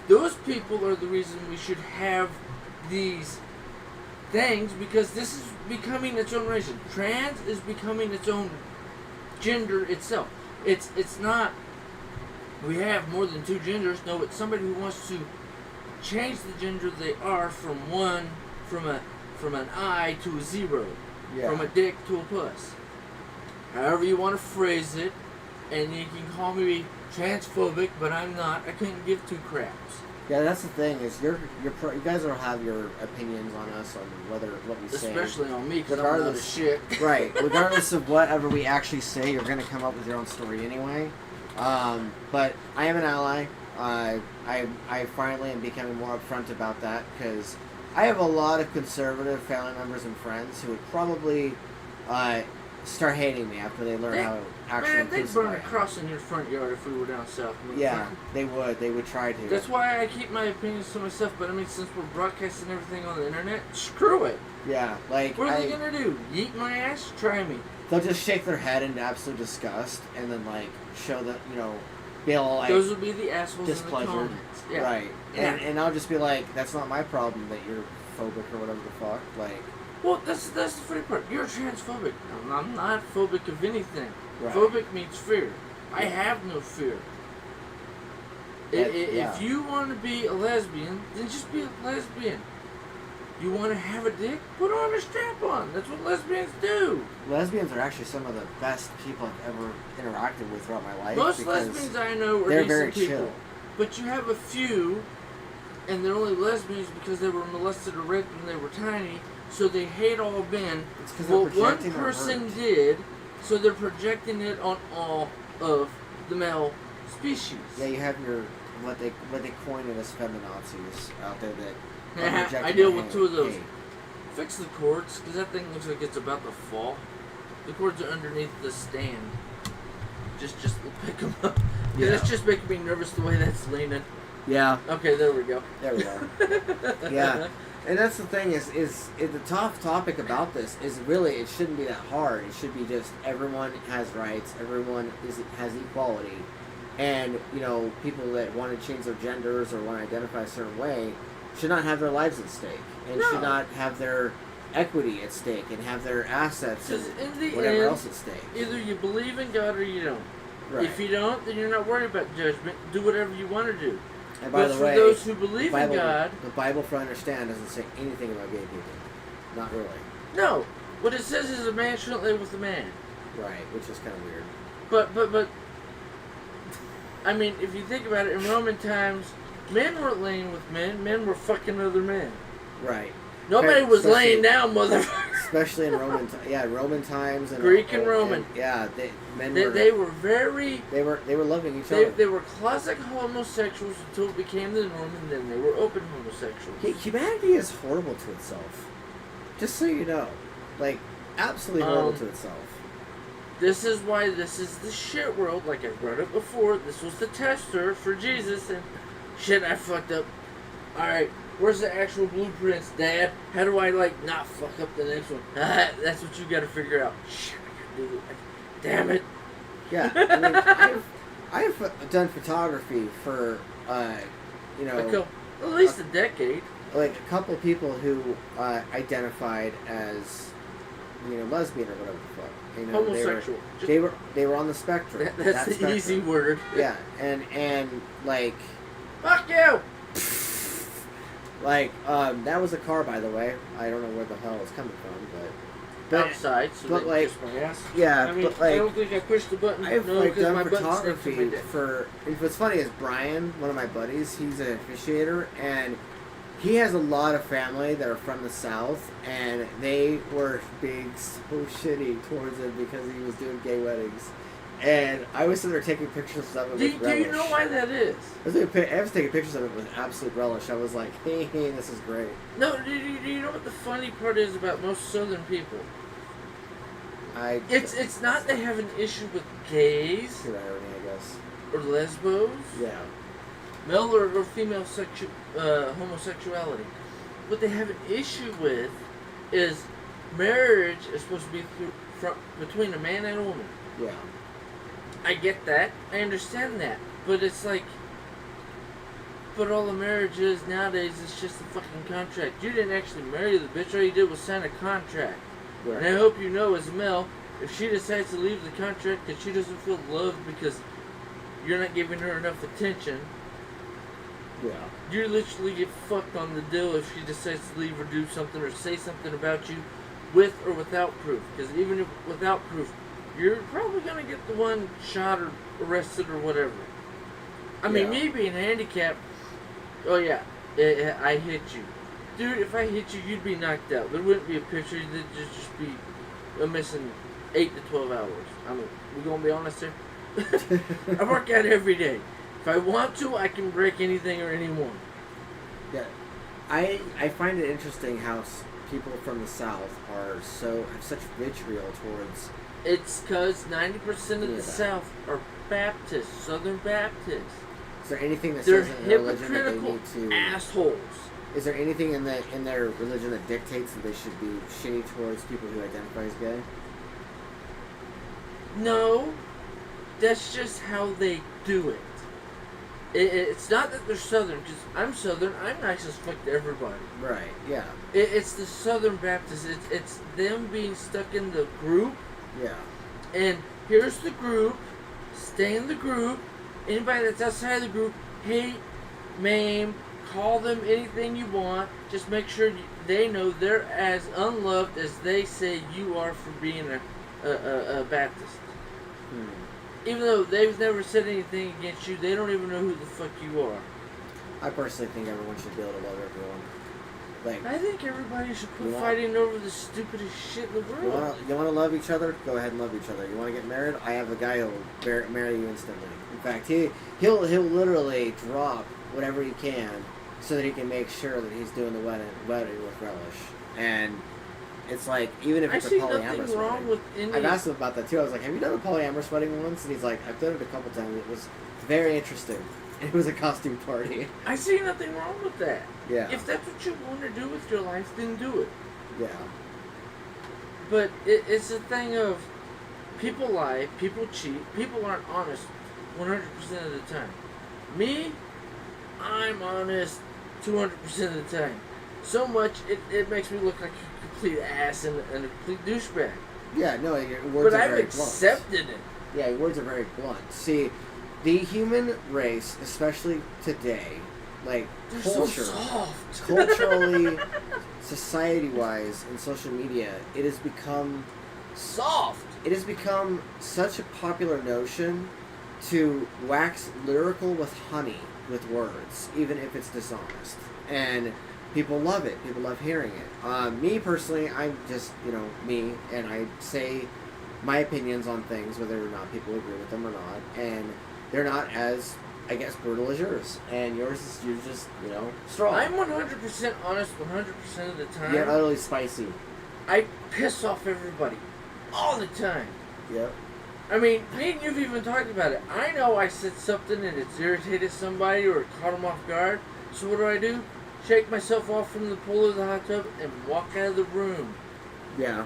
Speaker 1: Those people are the reason we should have these things, because this is becoming its own race. Trans is becoming its own gender itself. It's not we have more than two genders. No, it's somebody who wants to change the gender they are from an I to a zero. Yeah. From a dick to a puss. However you want to phrase it. And you can call me transphobic, but I'm not. I couldn't give two craps.
Speaker 2: Yeah, that's the thing is you guys will have your opinions on us on what we say.
Speaker 1: Especially on me, because I'm not a shit.
Speaker 2: Right. Regardless of whatever we actually say, you're going to come up with your own story anyway. But I am an ally. I finally am becoming more upfront about that because I have a lot of conservative family members and friends who would probably start hating me after they learn how actually.
Speaker 1: Man, they'd burn a cross in your front yard if we were down south.
Speaker 2: Yeah, they would. They would try to.
Speaker 1: That's why I keep my opinions to myself. But I mean, since we're broadcasting everything on the internet, screw it.
Speaker 2: Yeah, like
Speaker 1: what are they gonna do? Yeet my ass? Try me.
Speaker 2: They'll just shake their head in absolute disgust, and then like show that they'll like.
Speaker 1: Those would be the assholes
Speaker 2: displeasure.
Speaker 1: in the comments. Yeah.
Speaker 2: Right.
Speaker 1: Yeah.
Speaker 2: And I'll just be like, that's not my problem that you're phobic or whatever the fuck. Like.
Speaker 1: Well, that's the funny part. You're transphobic. I'm not phobic of anything.
Speaker 2: Right.
Speaker 1: Phobic means fear. I have no fear. If you want to be a lesbian, then just be a lesbian. You want to have a dick? Put on a strap-on. That's what lesbians do.
Speaker 2: Lesbians are actually some of the best people I've ever interacted with throughout my life.
Speaker 1: Most lesbians I know are
Speaker 2: they're
Speaker 1: decent
Speaker 2: very
Speaker 1: people.
Speaker 2: chill.
Speaker 1: But you have a few, and they're only lesbians because they were molested or raped when they were tiny. So they hate all men. Well, one person did, so they're projecting it on all of the male species.
Speaker 2: Yeah, you have your what they coined it as feminazis out there that.
Speaker 1: I deal with two of those. Fix the cords, because that thing looks like it's about to fall. The cords are underneath the stand. Just pick them up.
Speaker 2: Yeah.
Speaker 1: It's just making me nervous the way that's leaning.
Speaker 2: Yeah.
Speaker 1: Okay, there we go.
Speaker 2: There we go. Yeah. And that's the thing is the tough topic about this is really it shouldn't be that hard. It should be just everyone has rights, everyone has equality, and people that want to change their genders or want to identify a certain way should not have their lives at stake and should not have their equity at stake and have their assets and whatever else at stake.
Speaker 1: Either you believe in God or you don't.
Speaker 2: Right.
Speaker 1: If you don't, then you're not worried about judgment. Do whatever you want to do.
Speaker 2: And by the way,
Speaker 1: for those who believe in God,
Speaker 2: the Bible, for understand, doesn't say anything about gay people. Not really.
Speaker 1: No. What it says is a man shouldn't lay with a man.
Speaker 2: Right, which is kind of weird.
Speaker 1: But, I mean, if you think about it, in Roman times, men weren't laying with men. Men were fucking other men.
Speaker 2: Right.
Speaker 1: Nobody was laying down, motherfucker.
Speaker 2: Especially in Roman times and
Speaker 1: Greek and Roman.
Speaker 2: They were very. They were loving each other.
Speaker 1: They were classic homosexuals until it became the norm, and then they were open homosexuals.
Speaker 2: Humanity is horrible to itself. Just so you know, like absolutely horrible to itself.
Speaker 1: This is why this is the shit world. Like I brought up before, this was the tester for Jesus, and shit, I fucked up. All right. Where's the actual blueprints, Dad? How do I, not fuck up the next one? That's what you gotta figure out. Shit, I gotta do it. Damn it.
Speaker 2: Yeah, I mean, I've done photography for,
Speaker 1: at least a decade.
Speaker 2: Like, a couple of people who identified as, lesbian or whatever the fuck.
Speaker 1: Homosexual.
Speaker 2: They were on the spectrum.
Speaker 1: That's the
Speaker 2: spectrum.
Speaker 1: easy word.
Speaker 2: Yeah, and like...
Speaker 1: Fuck you!
Speaker 2: That was a car, by the way. I don't know where the hell it's coming from, but
Speaker 1: outside, so
Speaker 2: but
Speaker 1: they kiss my ass.
Speaker 2: Yeah,
Speaker 1: I mean,
Speaker 2: but
Speaker 1: I don't think I pushed the button.
Speaker 2: I've
Speaker 1: done
Speaker 2: my photography for. And what's funny is Brian, one of my buddies, he's an officiator, and he has a lot of family that are from the South, and they were being so shitty towards him because he was doing gay weddings. And I was sitting there taking pictures of it with relish.
Speaker 1: Do you know why that is?
Speaker 2: I was taking pictures of it with absolute relish. I was like, hey, this is great.
Speaker 1: No, do you know what the funny part is about most Southern people? It's not they have an issue with gays.
Speaker 2: Pure irony, I guess.
Speaker 1: Or lesbos.
Speaker 2: Yeah.
Speaker 1: Male or female homosexuality. What they have an issue with is marriage is supposed to be between a man and a woman.
Speaker 2: Yeah.
Speaker 1: I get that. I understand that. But it's like... But all the marriage is nowadays is just a fucking contract. You didn't actually marry the bitch. All you did was sign a contract. Right. And I hope you know, as a male, if she decides to leave the contract because she doesn't feel loved because you're not giving her enough attention...
Speaker 2: Yeah.
Speaker 1: You literally get fucked on the deal if she decides to leave or do something or say something about you with or without proof. Because even if without proof... You're probably going to get the one shot or arrested or whatever. I mean, me being handicapped, oh yeah, I hit you. Dude, if I hit you, you'd be knocked out. There wouldn't be a picture, there'd just be a missing 8 to 12 hours. I mean, we going to be honest here? I work out every day. If I want to, I can break anything or anyone.
Speaker 2: Yeah. I find it interesting how people from the South have such vitriol towards...
Speaker 1: It's because 90% of the South are Baptists, Southern Baptists.
Speaker 2: Is there anything that says in their religion that they need to...
Speaker 1: assholes.
Speaker 2: Is there anything in their religion that dictates that they should be shitty towards people who identify as gay?
Speaker 1: No. That's just how they do it. It's not that they're Southern, because I'm Southern, I'm nice as fuck to everybody.
Speaker 2: Right, yeah.
Speaker 1: It's the Southern Baptists. It's them being stuck in the group.
Speaker 2: Yeah.
Speaker 1: And here's the group. Stay in the group. Anybody that's outside of the group, hate, maim, call them anything you want. Just make sure they know they're as unloved as they say you are for being a Baptist. Even though they've never said anything against you, they don't even know who the fuck you are.
Speaker 2: I personally think everyone should be able to love everyone.
Speaker 1: I think everybody should quit fighting over the stupidest shit in the world.
Speaker 2: You want to love each other? Go ahead and love each other. You want to get married? I have a guy who'll marry you instantly. In fact, he'll literally drop whatever he can so that he can make sure that he's doing the wedding with relish. And It's like, even if
Speaker 1: I
Speaker 2: it's a
Speaker 1: see
Speaker 2: polyamorous
Speaker 1: nothing wrong
Speaker 2: wedding.
Speaker 1: with any.
Speaker 2: I've asked him about that too. I was like, have you done a polyamorous wedding once? And he's like, I've done it a couple times. It was very interesting. It was a costume party.
Speaker 1: I see nothing wrong with that.
Speaker 2: Yeah.
Speaker 1: If that's what you want to do with your life, then do it.
Speaker 2: Yeah.
Speaker 1: But it's a thing of people lie, people cheat, people aren't honest 100% of the time. Me, I'm honest 200% of the time. So much, it makes me look like a complete ass and a complete douchebag.
Speaker 2: Yeah, no, your words
Speaker 1: But
Speaker 2: are
Speaker 1: I've
Speaker 2: very
Speaker 1: accepted
Speaker 2: blunt.
Speaker 1: it.
Speaker 2: Yeah, your words are very blunt. See, the human race, especially today, like
Speaker 1: They're
Speaker 2: culture,
Speaker 1: so soft.
Speaker 2: culturally, society-wise, and social media, it has become
Speaker 1: Soft.
Speaker 2: it has become such a popular notion to wax lyrical with honey with words, even if it's dishonest. And people love it. People love hearing it. Me personally, I'm just, me, and I say my opinions on things, whether or not people agree with them or not, and they're not as, I guess, brutal as yours. And yours is, you're just, strong.
Speaker 1: I'm 100% honest 100% of the time.
Speaker 2: You're utterly spicy.
Speaker 1: I piss off everybody all the time.
Speaker 2: Yep.
Speaker 1: I mean, me and you've even talked about it. I know I said something and it's irritated somebody or it caught them off guard. So what do? Shake myself off from the pool of the hot tub and walk out of the room.
Speaker 2: Yeah.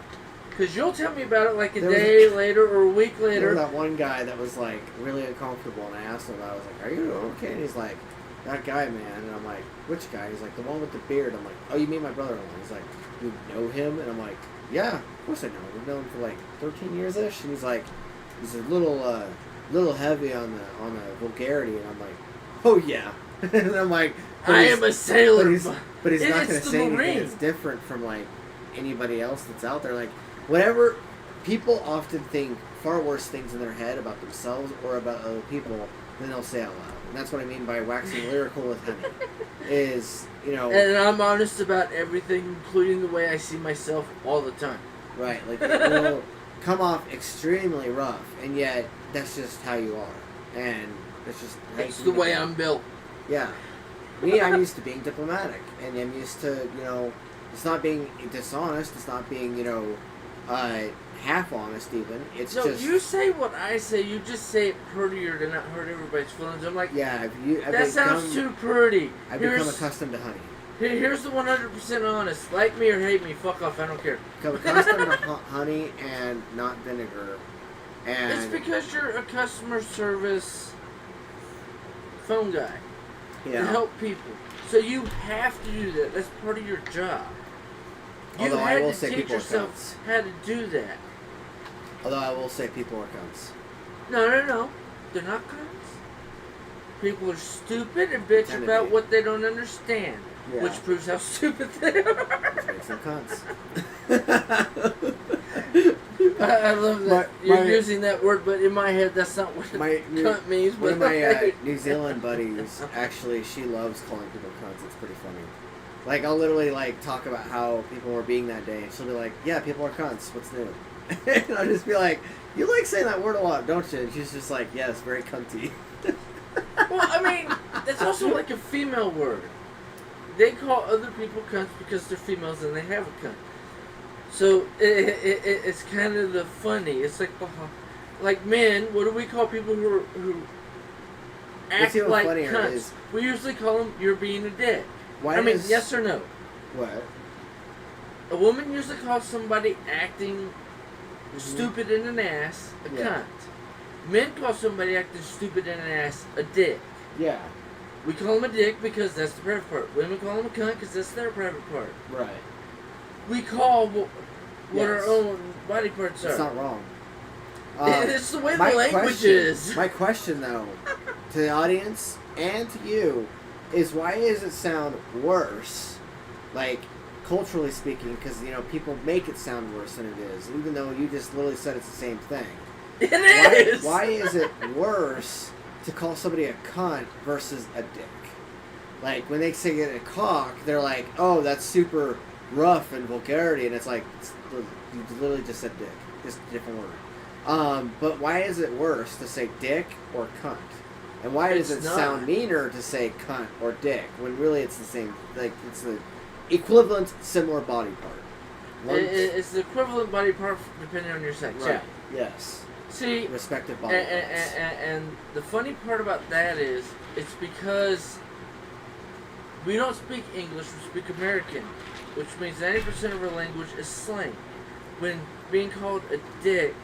Speaker 1: Because you'll tell me about it like a
Speaker 2: There was
Speaker 1: day later or a week
Speaker 2: There
Speaker 1: later.
Speaker 2: was that one guy that was like really uncomfortable, and I asked him, I was like, "Are you okay?" And he's like, "That guy, man." And I'm like, "Which guy?" He's like, "The one with the beard." I'm like, "Oh, you mean my brother-in-law?" He's like, "You know him?" And I'm like, "Yeah, of course I know him. We've known him for like 13 years ish." And he's like, "He's a little heavy on the vulgarity." And I'm like, "Oh yeah." And I'm like,
Speaker 1: I am a sailor.
Speaker 2: but he's not going
Speaker 1: It's
Speaker 2: to
Speaker 1: the
Speaker 2: say anything
Speaker 1: Marine.
Speaker 2: that's different from like anybody else that's out there. Like, whatever. People often think far worse things in their head about themselves or about other people than they'll say out loud. And that's what I mean by waxing lyrical with honey. Is,
Speaker 1: And I'm honest about everything, including the way I see myself all the time.
Speaker 2: right, like it will come off extremely rough, and yet that's just how you are. And that's just how
Speaker 1: It's
Speaker 2: you
Speaker 1: the way
Speaker 2: communicate.
Speaker 1: I'm built.
Speaker 2: Yeah. Me, I'm used to being diplomatic, and I'm used to, it's not being dishonest, it's not being, half honest even. It's
Speaker 1: So
Speaker 2: just...
Speaker 1: you say what I say, you just say it prettier to not hurt everybody's feelings. I'm like,
Speaker 2: Yeah,
Speaker 1: that sounds too pretty.
Speaker 2: I've become accustomed to honey.
Speaker 1: Here's the 100% honest. Like me or hate me, fuck off, I don't care.
Speaker 2: Become accustomed to honey and not vinegar. And
Speaker 1: It's because you're a customer service phone guy to help people. So you have to do that. That's part of your job. You
Speaker 2: Although I
Speaker 1: had
Speaker 2: will
Speaker 1: to
Speaker 2: say
Speaker 1: teach
Speaker 2: people are
Speaker 1: yourself how to do that.
Speaker 2: Although I will say people are cunts.
Speaker 1: No. They're not cunts. People are stupid and bitch
Speaker 2: Tend to
Speaker 1: about
Speaker 2: be.
Speaker 1: what they don't understand.
Speaker 2: Yeah.
Speaker 1: Which proves how stupid they are.
Speaker 2: Which makes them cunts.
Speaker 1: I love that. You're using that word, but in my head, that's not what cunt means.
Speaker 2: One of
Speaker 1: but
Speaker 2: my New Zealand buddies, actually, she loves calling people cunts. It's pretty funny. Like, I'll literally, talk about how people were being that day, and she'll be like, yeah, people are cunts. What's new? And I'll just be like, you like saying that word a lot, don't you? And she's just like, yeah, it's very cunty.
Speaker 1: Well, I mean, that's also like a female word. They call other people cunts because they're females and they have a cunt. So it's kind of the funny. It's like men. What do we call people who act
Speaker 2: even
Speaker 1: like
Speaker 2: funnier
Speaker 1: cunts?
Speaker 2: is-
Speaker 1: We usually call them "you're being a dick."
Speaker 2: Why
Speaker 1: I mean,
Speaker 2: does-
Speaker 1: yes or no?
Speaker 2: What?
Speaker 1: A woman usually calls somebody acting stupid in an ass a
Speaker 2: Yeah.
Speaker 1: cunt. Men call somebody acting stupid in an ass a dick.
Speaker 2: Yeah.
Speaker 1: We call them a dick because that's the private part. Women call them a cunt because that's their private part.
Speaker 2: Right.
Speaker 1: We call what our
Speaker 2: Yes.
Speaker 1: own body parts are.
Speaker 2: It's not wrong.
Speaker 1: It's the way the
Speaker 2: my
Speaker 1: language
Speaker 2: question,
Speaker 1: is.
Speaker 2: My question, though, to the audience and to you, is why does it sound worse, culturally speaking, because, people make it sound worse than it is, even though you just literally said it's the same thing.
Speaker 1: It is!
Speaker 2: Why is it worse to call somebody a cunt versus a dick? When they say it a cock, they're like, oh, that's super rough and vulgarity, and it's like, you literally just said dick. Just a different word. But why is it worse to say dick or cunt? And why does it sound meaner to say cunt or dick when really it's the same, it's the equivalent, similar body part?
Speaker 1: It's the equivalent body part depending on your sex.
Speaker 2: Right.
Speaker 1: Yeah.
Speaker 2: Yes.
Speaker 1: See,
Speaker 2: Respective body parts.
Speaker 1: and the funny part about that is, it's because we don't speak English, we speak American, which means 90% of our language is slang. When being called a dick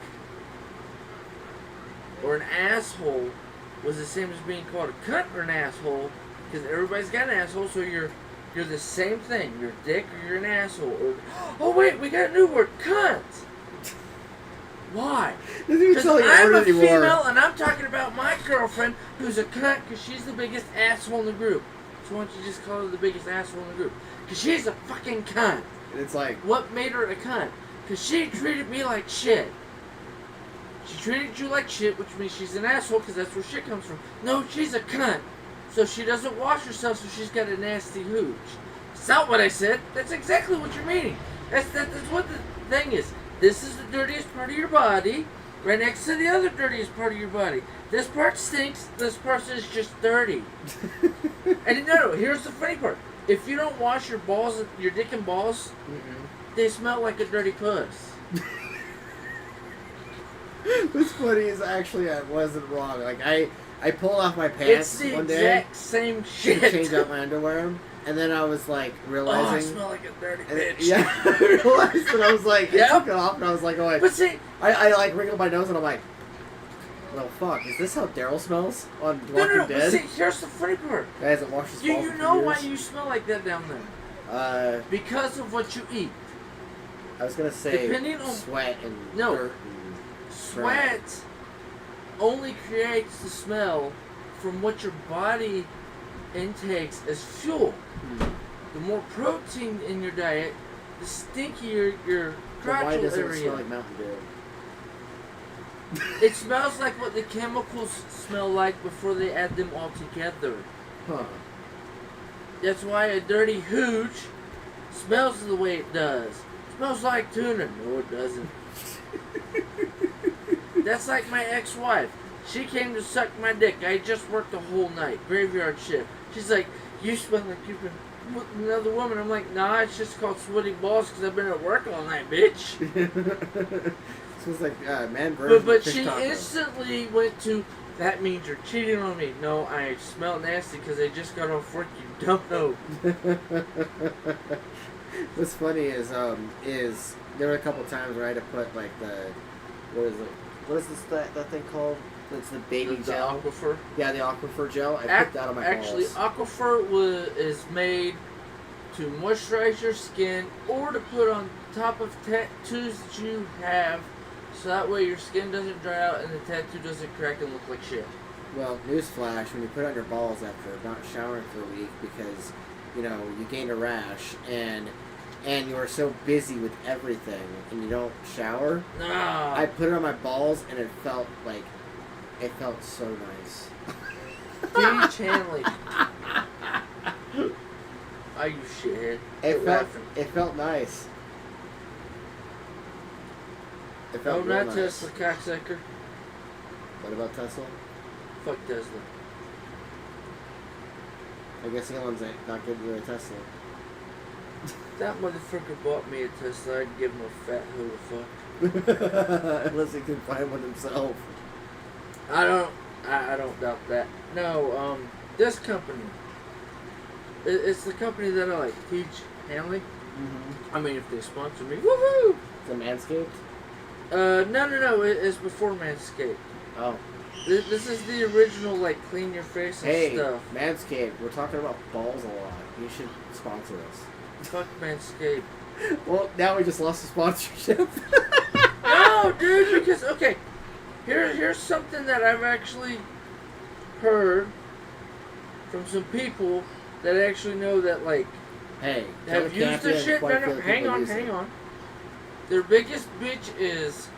Speaker 1: or an asshole was the same as being called a cunt or an asshole, because everybody's got an asshole, so you're the same thing. You're a dick or you're an asshole. Or, oh wait, we got a new word, cunt. Why? Because I'm a female and I'm talking about my girlfriend who's a cunt because she's the biggest asshole in the group. So why don't you just call her the biggest asshole in the group? Because she's a fucking cunt.
Speaker 2: And it's like...
Speaker 1: What made her a cunt? Because she treated me like shit. She treated you like shit, which means she's an asshole because that's where shit comes from. No, she's a cunt. So she doesn't wash herself, so she's got a nasty hooch. It's not what I said. That's exactly what you're meaning. That's what the thing is. This is the dirtiest part of your body, right next to the other dirtiest part of your body. This part stinks, this part is just dirty. And no, here's the funny part. If you don't wash your balls, your dick and balls, they smell like a dirty puss.
Speaker 2: What's funny is actually I wasn't wrong. Like I pulled off my pants one day.
Speaker 1: It's the exact same shit.
Speaker 2: To change out my underwear. And then I was like realizing...
Speaker 1: Oh, I smell like a dirty bitch.
Speaker 2: Yeah, I realized and I was like, I took it off and I was like, oh,
Speaker 1: but see...
Speaker 2: I like wrinkled my nose and I'm like, well, fuck, is this how Daryl smells on Walking Dead?
Speaker 1: But see, here's the funny part.
Speaker 2: Guy hasn't washed his balls
Speaker 1: You
Speaker 2: in
Speaker 1: know
Speaker 2: 2
Speaker 1: why
Speaker 2: years.
Speaker 1: you smell like that down there? Because of what you eat.
Speaker 2: I was gonna say
Speaker 1: depending on
Speaker 2: sweat and dirt and
Speaker 1: sweat only creates the smell from what your body intakes as fuel. The more protein in your diet, the stinkier your crotchal
Speaker 2: why doesn't
Speaker 1: area.
Speaker 2: it smell like Mountain Dew?
Speaker 1: It smells like what the chemicals smell like before they add them all together.
Speaker 2: Huh.
Speaker 1: That's why a dirty hooch smells the way it does. It smells like tuna. No, it doesn't. That's like my ex-wife. She came to suck my dick. I just worked the whole night, graveyard shift. She's like, you smell like you've been with another woman. I'm like, nah, it's just called sweaty balls because I've been at work all night, bitch.
Speaker 2: Smells like man version
Speaker 1: But
Speaker 2: of fish
Speaker 1: she
Speaker 2: taco.
Speaker 1: instantly went to, that means you're cheating on me. No, I smell nasty because I just got off work, you don't know.
Speaker 2: What's funny is there were a couple times where I had to put like what is that thing called? It's the baby
Speaker 1: the
Speaker 2: gel.
Speaker 1: Aquifer.
Speaker 2: Yeah, the Aquifer gel. I put that on my
Speaker 1: Actually,
Speaker 2: balls.
Speaker 1: Aquifer is made to moisturize your skin or to put on top of tattoos that you have, so that way your skin doesn't dry out and the tattoo doesn't crack and look like shit.
Speaker 2: Well, newsflash, when you put it on your balls after not showering for a week because, you know, you gained a rash and you are so busy with everything and you don't shower,
Speaker 1: Nah.
Speaker 2: I put it on my balls and it felt so nice.
Speaker 1: Gage Hanley. Are you shithead?
Speaker 2: It felt nice. It felt real
Speaker 1: not
Speaker 2: nice.
Speaker 1: Tesla, cocksucker.
Speaker 2: What about Tesla?
Speaker 1: Fuck Tesla.
Speaker 2: I guess Elon's not giving you a Tesla.
Speaker 1: That motherfucker bought me a Tesla, I'd give him a fat who the fuck.
Speaker 2: Unless he can find one himself.
Speaker 1: I don't doubt that. No, this company. It's the company that I like. Gage Hanley.
Speaker 2: Mm-hmm.
Speaker 1: I mean, if they sponsor me, woohoo!
Speaker 2: The Manscaped?
Speaker 1: No. It's before Manscaped.
Speaker 2: Oh.
Speaker 1: This is the original, like, clean your face and stuff.
Speaker 2: Hey, Manscaped, we're talking about balls a lot. You should sponsor us.
Speaker 1: Fuck Manscaped.
Speaker 2: Well, now we just lost the sponsorship.
Speaker 1: No, dude, because, okay, here's something that I've actually heard from some people that actually know that, like,
Speaker 2: hey,
Speaker 1: have used the shit. No, hang on. Their biggest bitch is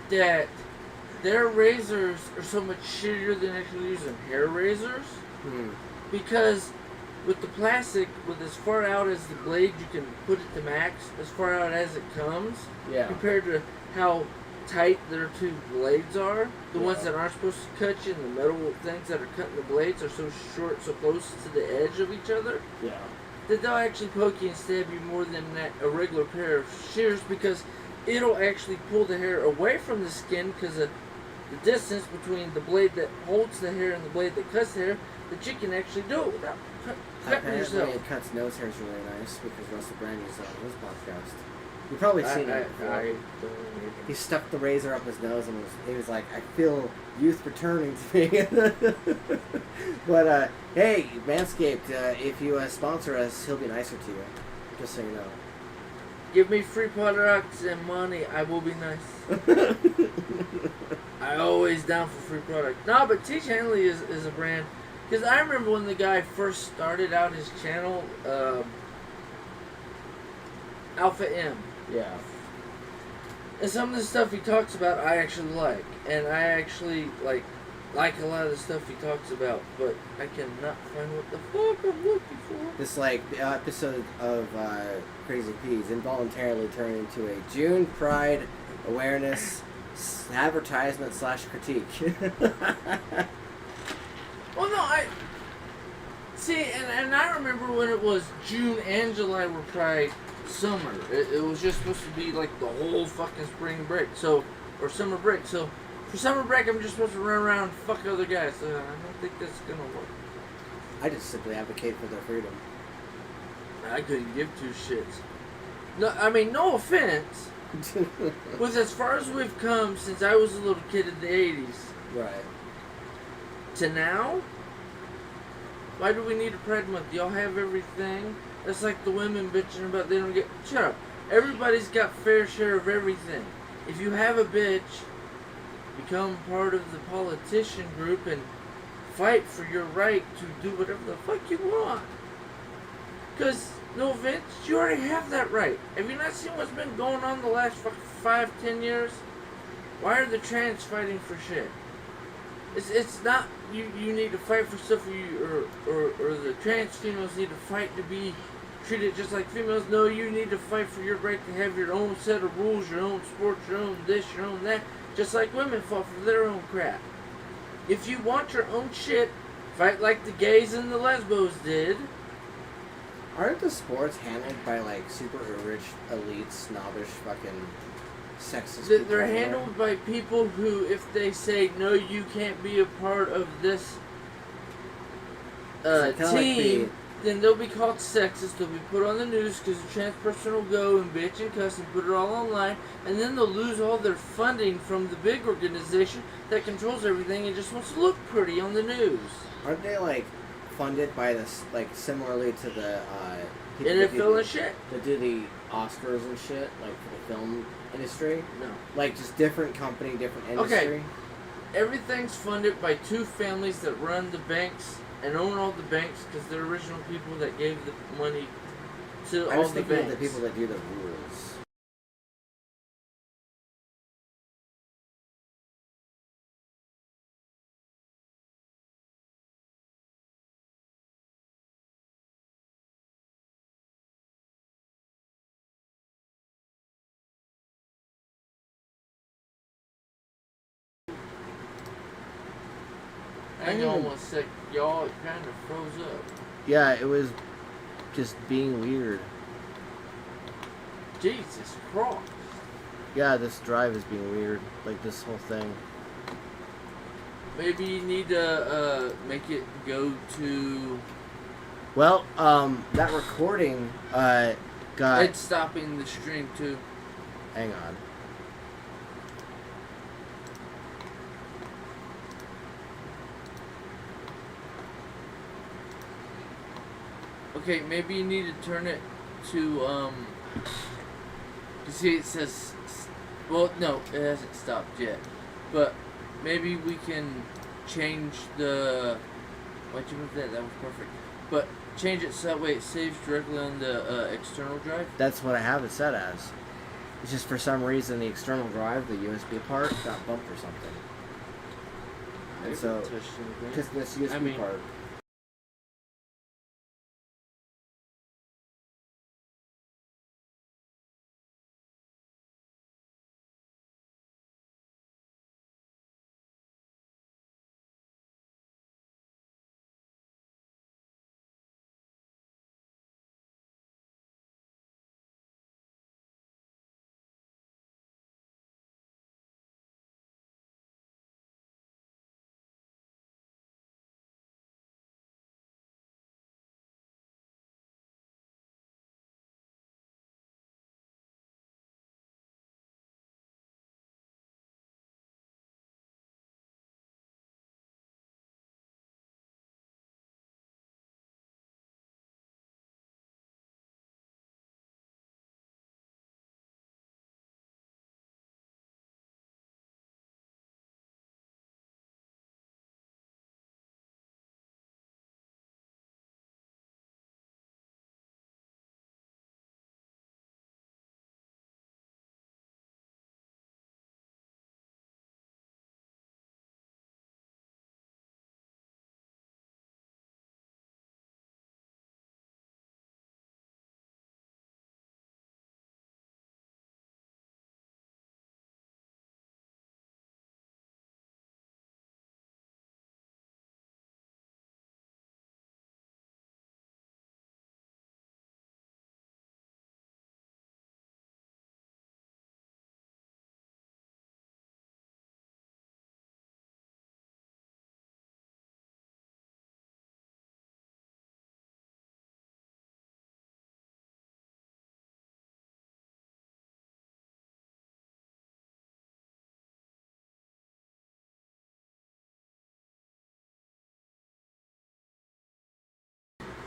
Speaker 1: that their razors are so much shittier than actually using hair razors. Because with the plastic, with as far out as the blade, you can put it to max, as far out as it comes, compared to how tight their two blades are. The ones that aren't supposed to cut you, and the metal things that are cutting the blades are so short, so close to the edge of each other.
Speaker 2: Yeah.
Speaker 1: that they'll actually poke you and stab you more than a regular pair of shears, because it'll actually pull the hair away from the skin, because of the distance between the blade that holds the hair and the blade that cuts the hair, that you can actually do it without cutting yourself.
Speaker 2: It cuts nose hairs really nice, because Russell Brand used that on his podcast. You've probably seen it before. He stuck the razor up his nose and he was like, I feel youth returning to me. But, hey, Manscaped, if you sponsor us, he'll be nicer to you. Just so you know.
Speaker 1: Give me free products and money, I will be nice. I always down for free product. No, but Teach Hanley is a brand. Because I remember when the guy first started out his channel, Alpha M.
Speaker 2: Yeah.
Speaker 1: And some of the stuff he talks about I actually like. And I actually like a lot of the stuff he talks about. But I cannot find what the fuck I'm looking for.
Speaker 2: This episode of Crazy Peas involuntarily turned into a June Pride awareness advertisement / critique.
Speaker 1: Well, no, and I remember when it was June and July were Pride summer. It was just supposed to be like the whole fucking spring break, or summer break. So for summer break, I'm just supposed to run around and fuck other guys. So I don't think that's gonna work.
Speaker 2: I just simply advocate for their freedom.
Speaker 1: I couldn't give two shits. No, I mean, no offense. With as far as we've come since I was a little kid in the 80s.
Speaker 2: Right.
Speaker 1: To now? Why do we need a Pride Month? Y'all have everything? That's like the women bitching about they don't get... Shut up. Everybody's got fair share of everything. If you have a bitch, become part of the politician group and fight for your right to do whatever the fuck you want. Because, no offense, you already have that right. Have you not seen what's been going on the last 5-10 years? Why are the trans fighting for shit? It's not you need to fight for stuff, or the trans females need to fight to be treated just like females. No, you need to fight for your right to have your own set of rules, your own sports, your own this, your own that, just like women fought for their own crap. If you want your own shit, fight like the gays and the lesbos did.
Speaker 2: Aren't the sports handled by like super rich, elite, snobbish, fucking sexist people?
Speaker 1: They're handled by people who, if they say no, you can't be a part of this team, then they'll be called sexist. They'll be put on the news because the trans person will go and bitch and cuss and put it all online, and then they'll lose all their funding from the big organization that controls everything and just wants to look pretty on the news.
Speaker 2: Aren't they like funded by this, like similarly to the
Speaker 1: NFL and shit?
Speaker 2: That do the Oscars and shit, like for the film industry?
Speaker 1: No.
Speaker 2: Like just different company, different industry?
Speaker 1: Okay. Everything's funded by two families that run the banks and own all the banks because they're original people that gave the money to all the banks.
Speaker 2: The people that do the rules.
Speaker 1: Hang on one sec, y'all. It kind of froze up.
Speaker 2: Yeah, it was just being weird.
Speaker 1: Jesus Christ.
Speaker 2: Yeah, this drive is being weird. Like this whole thing.
Speaker 1: Maybe you need to make it go to...
Speaker 2: Well, that recording got...
Speaker 1: It's stopping the stream too.
Speaker 2: Hang on.
Speaker 1: Okay, maybe you need to turn it to, you see it says, well, no, it hasn't stopped yet, but maybe we can change the, why'd you move that? That was perfect. But change it so that way it saves directly on the external drive.
Speaker 2: That's what I have it set as. It's just for some reason the external drive, the USB part, got bumped or something. And so, just this USB part.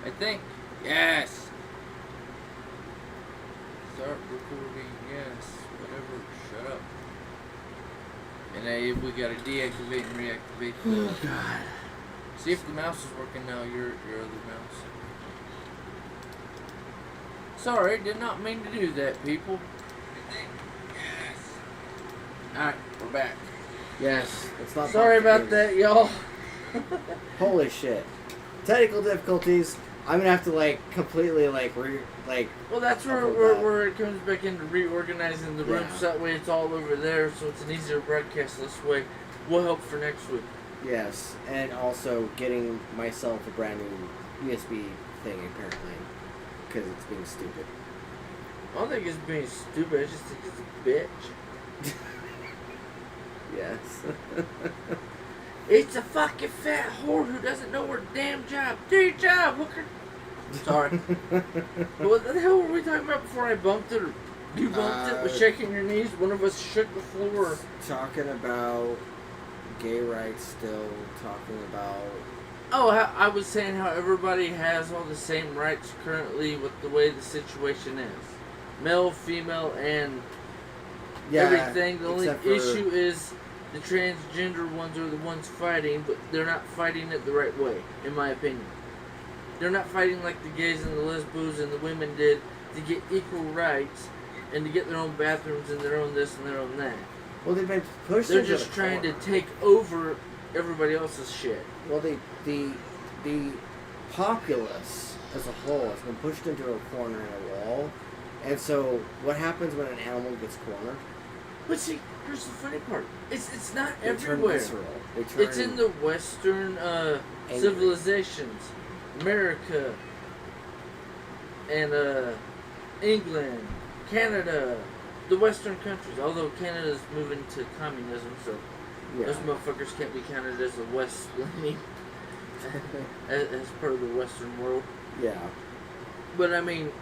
Speaker 1: I think. Yes. Start recording. Yes. Whatever. Shut up. And we gotta deactivate and reactivate.
Speaker 2: Oh God.
Speaker 1: See if the mouse is working now. Your other mouse. Sorry, did not mean to do that, people. Yes. Alright, we're back.
Speaker 2: Yes, it's not.
Speaker 1: Sorry about that, y'all.
Speaker 2: Holy shit. Technical difficulties. I'm gonna have to like completely like
Speaker 1: Well, that's where it comes back into reorganizing the room, so that way it's all over there, so it's an easier broadcast this way. We'll help for next week.
Speaker 2: Yes, and also getting myself a brand new USB thing apparently, because it's being stupid.
Speaker 1: I don't think it's being stupid. I just think it's a bitch.
Speaker 2: Yes.
Speaker 1: It's a fucking fat whore who doesn't know her damn job. Do your job, hooker. Sorry. What the hell were we talking about before I bumped it? Or you bumped it with shaking your knees? One of us shook the floor.
Speaker 2: Talking about gay rights still. Talking about...
Speaker 1: Oh, I was saying how everybody has all the same rights currently with the way the situation is. Male, female, and everything. The only issue is the transgender ones are the ones fighting, but they're not fighting it the right way, in my opinion. They're not fighting like the gays and the lesbos and the women did to get equal rights and to get their own bathrooms and their own this and their own that.
Speaker 2: Well, they've been pushed.
Speaker 1: They're just trying to take over everybody else's shit.
Speaker 2: Well, the populace as a whole has been pushed into a corner in a wall, and so what happens when an animal gets cornered?
Speaker 1: But see, here's the funny part. It's not
Speaker 2: They
Speaker 1: everywhere.
Speaker 2: turn visceral.
Speaker 1: It's in the Western civilizations. America and England, Canada, the Western countries. Although Canada's moving to communism, so those motherfuckers can't be counted as a West leaning as part of the Western world.
Speaker 2: Yeah.
Speaker 1: But I mean,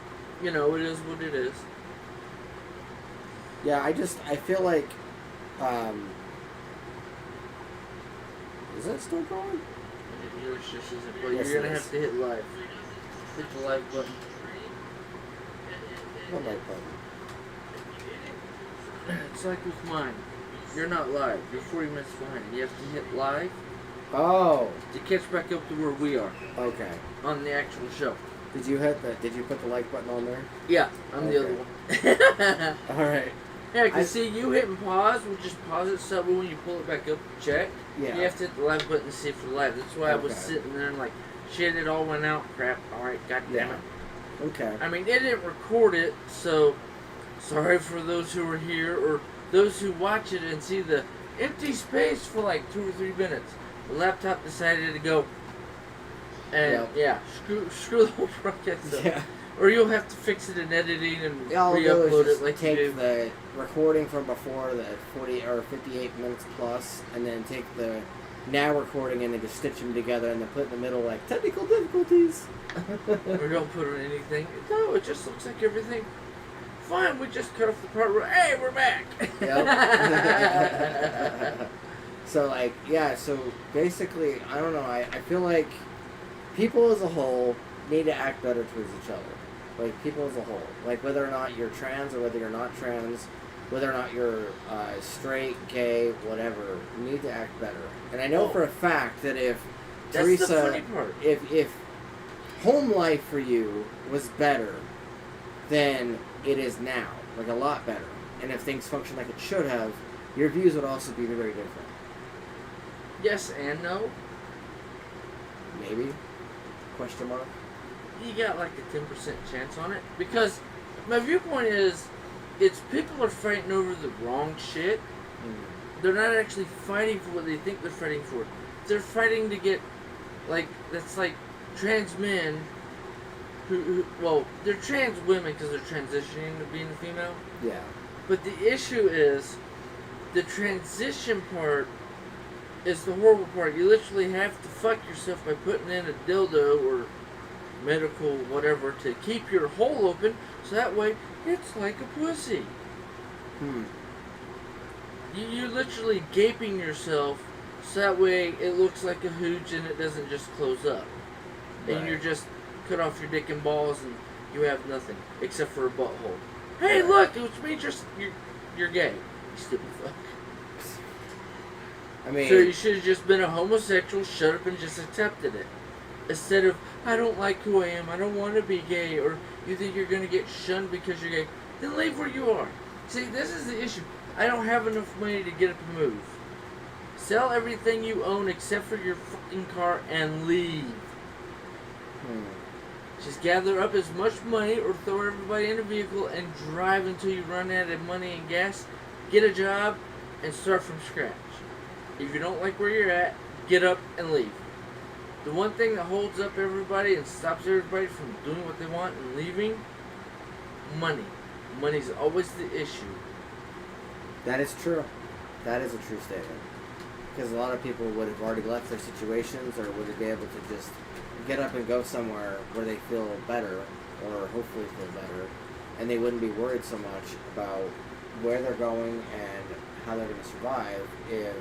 Speaker 1: you know, it is what it is.
Speaker 2: Yeah, I feel like, is that still going?
Speaker 1: Yours just isn't, but
Speaker 2: Yes,
Speaker 1: you're gonna
Speaker 2: it is.
Speaker 1: have to hit live. Hit the live button.
Speaker 2: What live button?
Speaker 1: It's like with mine. You're not live. You're 40 minutes behind. You have to hit live
Speaker 2: Oh.
Speaker 1: to catch back up to where we are
Speaker 2: Okay.
Speaker 1: on the actual show.
Speaker 2: Did you put the like button on there?
Speaker 1: Yeah, I'm the other one.
Speaker 2: All right.
Speaker 1: Yeah, cause see, you hitting pause will just pause it, so when you pull it back up, check.
Speaker 2: Yeah.
Speaker 1: You have to hit the live button to see if we're live. That's why I was sitting there and like, shit, it all went out. Crap. All right, god damn it.
Speaker 2: Okay.
Speaker 1: I mean, it didn't record it, so sorry for those who are here or those who watch it and see the empty space for like 2 or 3 minutes. The laptop decided to go, and screw the whole broadcast up.
Speaker 2: Yeah.
Speaker 1: Or you'll have to fix it in editing and
Speaker 2: All I'll do
Speaker 1: re-upload
Speaker 2: is
Speaker 1: it like
Speaker 2: take
Speaker 1: you do.
Speaker 2: the recording from before, the 40 or 58 minutes plus, and then take the now recording and then just stitch them together and then put in the middle like technical difficulties.
Speaker 1: Or don't put on anything. No, it just looks like everything. Fine, we just cut off the part where, hey, we're back.
Speaker 2: Yep. So like, yeah, so basically, I don't know, I feel like people as a whole need to act better towards each other. Like, people as a whole. Like, whether or not you're trans or whether you're not trans, whether or not you're straight, gay, whatever, you need to act better. And I know for a fact that if
Speaker 1: That's
Speaker 2: Teresa,
Speaker 1: the funny part.
Speaker 2: if home life for you was better than it is now, like a lot better, and if things function like it should have, your views would also be very different.
Speaker 1: Yes and no.
Speaker 2: Maybe? Question mark?
Speaker 1: You got like a 10% chance on it. Because my viewpoint is, it's people are fighting over the wrong shit. They're not actually fighting for what they think they're fighting for. They're fighting to get, like, that's like trans men well, they're trans women because they're transitioning to being a female.
Speaker 2: Yeah.
Speaker 1: But the issue is, the transition part is the horrible part. You literally have to fuck yourself by putting in a dildo or medical whatever to keep your hole open, so that way it's like a pussy. You're literally gaping yourself, so that way it looks like a hooch and it doesn't just close up. And you're just cut off your dick and balls, and you have nothing except for a butthole. Hey, look, which means you're gay. You stupid fuck.
Speaker 2: I mean,
Speaker 1: so you should have just been a homosexual, shut up and just accepted it. Instead of, I don't like who I am, I don't want to be gay, or you think you're going to get shunned because you're gay, then leave where you are. See, this is the issue. I don't have enough money to get up and move. Sell everything you own except for your fucking car and leave. Just gather up as much money or throw everybody in a vehicle and drive until you run out of money and gas. Get a job and start from scratch. If you don't like where you're at, get up and leave. The one thing that holds up everybody and stops everybody from doing what they want and leaving, money. Money's always the issue.
Speaker 2: that is true. That is a true statement. Because a lot of people would have already left their situations, or would be able to just get up and go somewhere where they feel better, or hopefully feel better, and they wouldn't be worried so much about where they're going and how they're going to survive if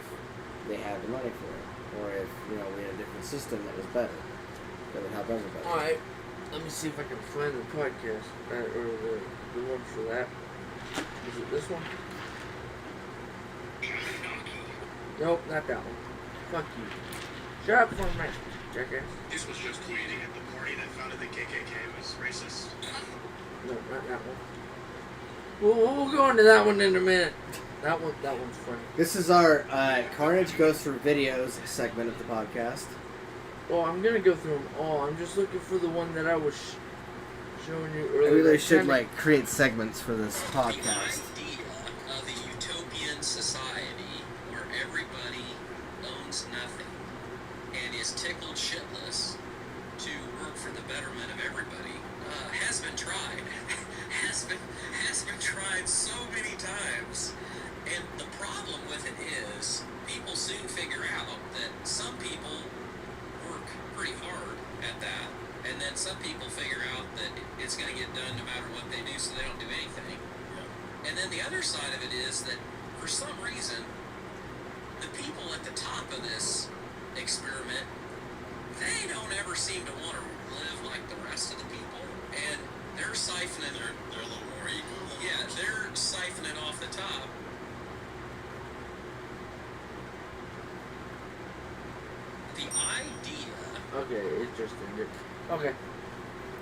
Speaker 2: they had the money for it, or if, you know, we had a different system that was better, that would help everybody.
Speaker 1: Alright, let me see if I can find the podcast, or the one for that. Is it this one? Nope, not that one. Fuck you. Shut up for a minute, jackass.
Speaker 3: This was just tweeting at the party that founded the KKK was racist.
Speaker 1: No, not that one. We'll go on to that one in a minute. That one's funny.
Speaker 2: This is our Karnage Goes Through Videos segment of the podcast.
Speaker 1: Well, I'm gonna go through them all. I'm just looking for the one that I was showing you earlier.
Speaker 2: I really should create segments for this podcast.
Speaker 4: The idea of a utopian society where everybody owns nothing and is tickled shitless to work for the betterment of everybody has been tried. has been tried so many times. And the problem with it is people soon figure out that some people work pretty hard at that, and then some people figure out that it's going to get done no matter what they do, so they don't do anything. And then the other side of it is that for some reason, the people at the top of this experiment, they don't ever seem to want to live like the rest of the people, and they're siphoning
Speaker 3: They're a little more equal.
Speaker 4: yeah, they're siphoning off the top. The idea.
Speaker 1: Okay, interesting. Okay.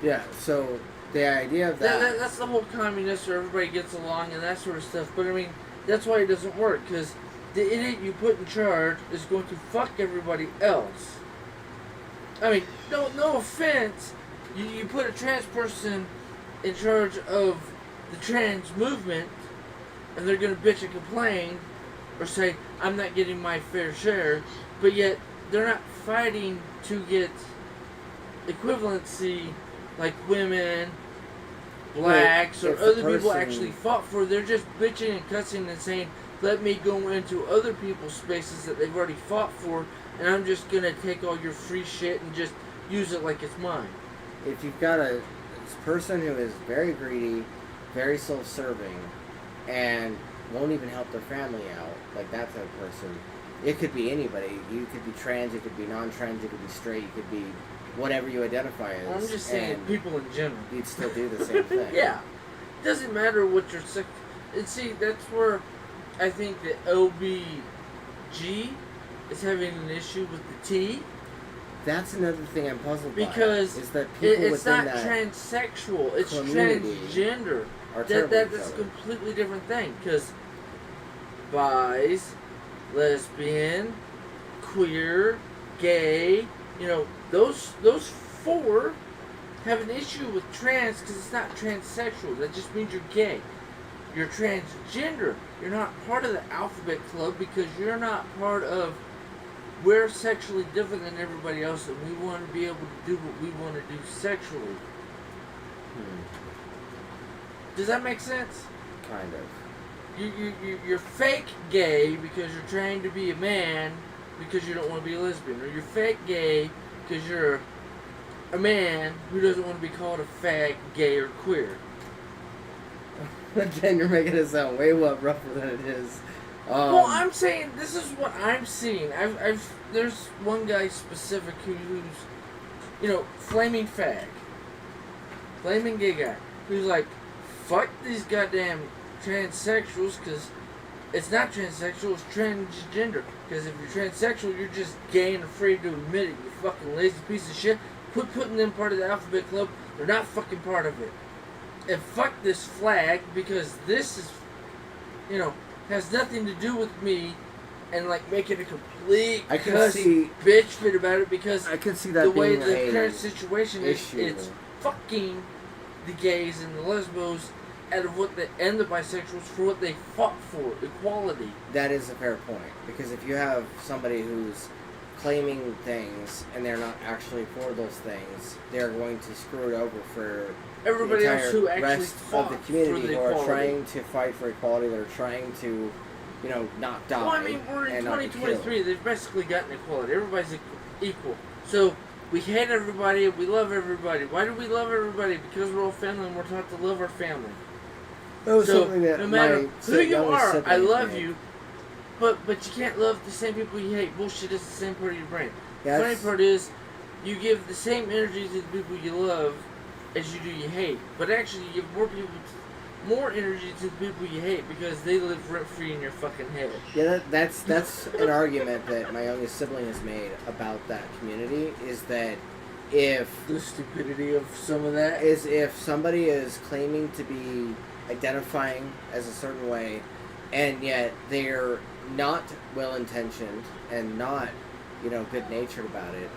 Speaker 2: Yeah, so the idea of that...
Speaker 1: That's the whole communist, where everybody gets along and that sort of stuff. But I mean, that's why it doesn't work, because the idiot you put in charge is going to fuck everybody else. I mean, no offense. You put a trans person in charge of the trans movement, and they're going to bitch and complain, or say, I'm not getting my fair share, but yet they're not fighting to get equivalency like women, blacks, or other people actually fought for. They're just bitching and cussing and saying, let me go into other people's spaces that they've already fought for, and I'm just going to take all your free shit and just use it like it's mine.
Speaker 2: If you've got a person who is very greedy, very self-serving, and won't even help their family out, like that type of person, it could be anybody. You could be trans, you could be non-trans, you could be straight, you could be whatever you identify as.
Speaker 1: I'm just saying people in general.
Speaker 2: You'd still do the same thing.
Speaker 1: Yeah. It doesn't matter what your sex... And see, that's where I think that OBG is having an issue with the T.
Speaker 2: That's another thing I'm puzzled by.
Speaker 1: Because
Speaker 2: is that people
Speaker 1: it's not
Speaker 2: that
Speaker 1: transsexual, it's
Speaker 2: community
Speaker 1: transgender.
Speaker 2: are
Speaker 1: That's a completely different thing. Because bis, lesbian, queer, gay, you know, those four have an issue with trans because it's not transsexual. That just means you're gay. You're transgender. You're not part of the alphabet club because you're not part of... We're sexually different than everybody else, and we want to be able to do what we want to do sexually. Does that make sense?
Speaker 2: Kind of.
Speaker 1: You're fake gay because you're trying to be a man because you don't want to be a lesbian. Or you're fake gay because you're a man who doesn't want to be called a fag, gay, or queer.
Speaker 2: Again, you're making it sound way rougher than it is.
Speaker 1: Well, I'm saying this is what I'm seeing. There's one guy specific who's, you know, flaming fag. flaming gay guy, who's like, fuck these goddamn transsexuals, because it's not transsexual, it's transgender. Because if you're transsexual, you're just gay and afraid to admit it, you fucking lazy piece of shit. Quit putting them part of the alphabet club. They're not fucking part of it. And fuck this flag, because this is, has nothing to do with me, and like making a complete bitch fit about it, because
Speaker 2: I can see that
Speaker 1: the way
Speaker 2: being
Speaker 1: the
Speaker 2: a
Speaker 1: current situation is,
Speaker 2: issue.
Speaker 1: it's fucking the gays and the lesbos out of what and the bisexuals for what they fought for, equality.
Speaker 2: That is a fair point, because if you have somebody who's claiming things and they're not actually for those things, they're going to screw it over for
Speaker 1: everybody
Speaker 2: the
Speaker 1: else who actually
Speaker 2: rest
Speaker 1: fought
Speaker 2: of the community
Speaker 1: for the
Speaker 2: who
Speaker 1: equality.
Speaker 2: are trying to fight for equality. They're trying to, not die.
Speaker 1: Well, I mean, we're in
Speaker 2: and not be
Speaker 1: 2023.
Speaker 2: killed.
Speaker 1: They've basically gotten equality. Everybody's equal. So we hate everybody. We love everybody. Why do we love everybody? Because we're all family, and we're taught to love our family.
Speaker 2: That was
Speaker 1: So
Speaker 2: something that
Speaker 1: no matter who you
Speaker 2: youngest
Speaker 1: are,
Speaker 2: sibling
Speaker 1: I love
Speaker 2: did.
Speaker 1: you. But you can't love the same people you hate. Bullshit is the same part of your brain.
Speaker 2: Yeah,
Speaker 1: The funny part is, you give the same energy to the people you love as you do you hate. But actually, you give more energy to the people you hate because they live rent free in your fucking head.
Speaker 2: Yeah, that's an argument that my youngest sibling has made about that community, is that if
Speaker 1: The stupidity of some of that.
Speaker 2: is if somebody is claiming to be identifying as a certain way, and yet they're not well-intentioned and not, good-natured about it,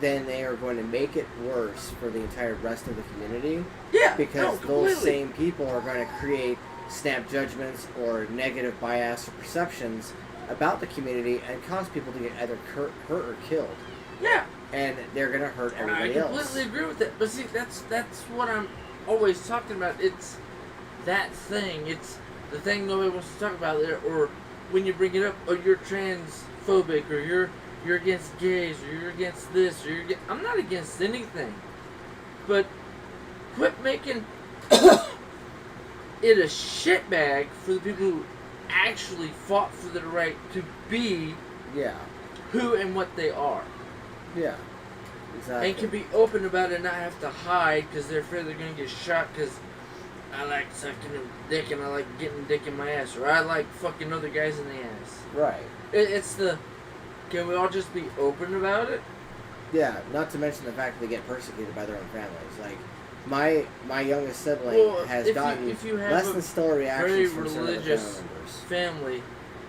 Speaker 2: then they are going to make it worse for the entire rest of the community.
Speaker 1: Yeah,
Speaker 2: Because
Speaker 1: no,
Speaker 2: those
Speaker 1: completely.
Speaker 2: same people are going to create snap judgments or negative bias or perceptions about the community and cause people to get either hurt or killed.
Speaker 1: Yeah.
Speaker 2: And they're going to hurt
Speaker 1: I
Speaker 2: everybody
Speaker 1: completely
Speaker 2: else.
Speaker 1: agree with that. But see, that's what I'm always talking about. It's that thing. It's the thing nobody wants to talk about there. Or when you bring it up, oh, you're transphobic, or you're against gays, or you're against this, or I'm not against anything. But quit making it a shitbag for the people who actually fought for the right to be
Speaker 2: Yeah.
Speaker 1: who and what they are.
Speaker 2: Yeah. Exactly.
Speaker 1: And can be open about it and not have to hide because they're afraid they're going to get shot because I like sucking a dick and I like getting dick in my ass, or I like fucking other guys in the ass.
Speaker 2: Right.
Speaker 1: It's the, can we all just be open about it?
Speaker 2: Yeah, not to mention the fact that they get persecuted by their own families. Like, my youngest sibling
Speaker 1: Well,
Speaker 2: has
Speaker 1: if
Speaker 2: gotten
Speaker 1: you have
Speaker 2: less
Speaker 1: a
Speaker 2: than stellar
Speaker 1: very
Speaker 2: reactions from certain
Speaker 1: religious
Speaker 2: family members.
Speaker 1: family,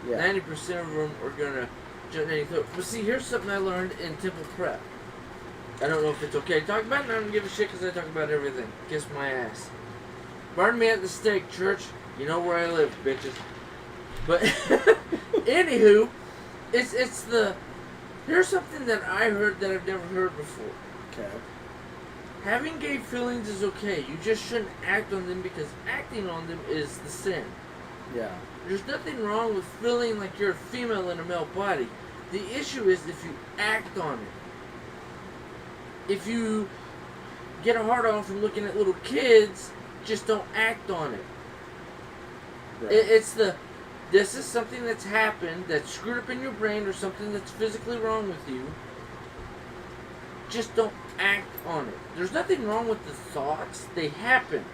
Speaker 2: Yeah.
Speaker 1: 90% of them are going to jump any throat. But see, here's something I learned in Temple Prep. I don't know if it's okay to talk about it, and I don't give a shit because I talk about everything. Kiss my ass. Burn me at the stake, church. You know where I live, bitches. But, anywho, it's the... Here's something that I heard that I've never heard before.
Speaker 2: Okay.
Speaker 1: Having gay feelings is okay. You just shouldn't act on them because acting on them is the sin.
Speaker 2: Yeah.
Speaker 1: There's nothing wrong with feeling like you're a female in a male body. The issue is if you act on it. If you get a hard on from looking at little kids, just don't act on it.
Speaker 2: Right.
Speaker 1: It's the, this is something that's happened, that's screwed up in your brain, or something that's physically wrong with you. Just don't act on it. There's nothing wrong with the thoughts. They happen.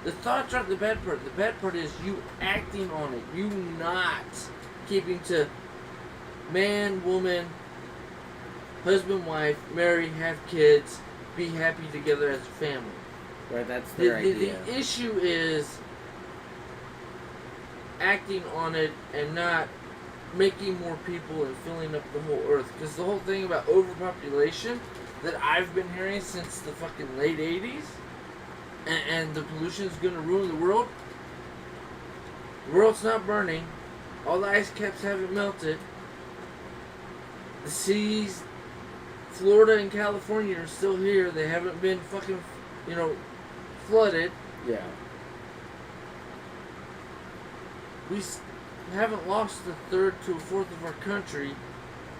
Speaker 1: The thoughts aren't the bad part. The bad part is you acting on it. You not keeping to man, woman, husband, wife, marry, have kids, be happy together as a family.
Speaker 2: Right, that's their idea.
Speaker 1: The issue is acting on it and not making more people and filling up the whole earth. Because the whole thing about overpopulation that I've been hearing since the fucking late 80s, and the pollution is going to ruin the world. The world's not burning. All the ice caps haven't melted. The seas, Florida and California are still here. They haven't been fucking, flooded.
Speaker 2: Yeah.
Speaker 1: We haven't lost a third to a fourth of our country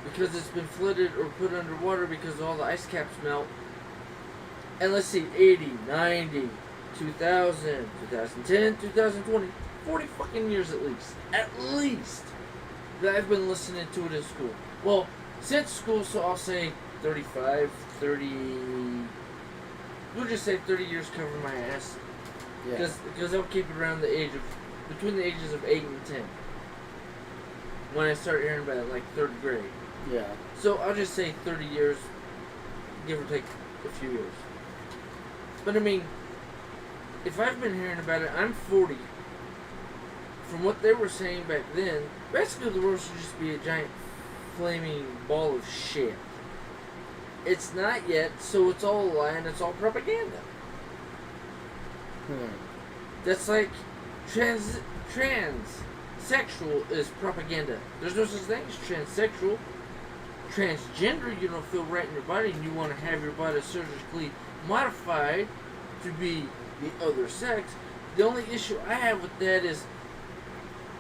Speaker 1: because it's been flooded or put underwater because all the ice caps melt. And let's see, 80, 90, 2000, 2010, 2020, 40 fucking years at least, that I've been listening to it in school. Well, since school, so I'll say 35, 30, we'll just say 30 years cover my ass.
Speaker 2: Yeah.
Speaker 1: Because I'll keep it around the age of, between the ages of 8 and 10. When I start hearing about it, like 3rd grade.
Speaker 2: Yeah.
Speaker 1: So I'll just say 30 years, give or take a few years. But I mean, if I've been hearing about it, I'm 40. From what they were saying back then, basically the world should just be a giant flaming ball of shit. It's not yet, so it's all a lie and it's all propaganda. That's like transsexual is propaganda. There's no such thing as transsexual. Transgender, you don't feel right in your body and you want to have your body surgically modified to be the other sex. The only issue I have with that is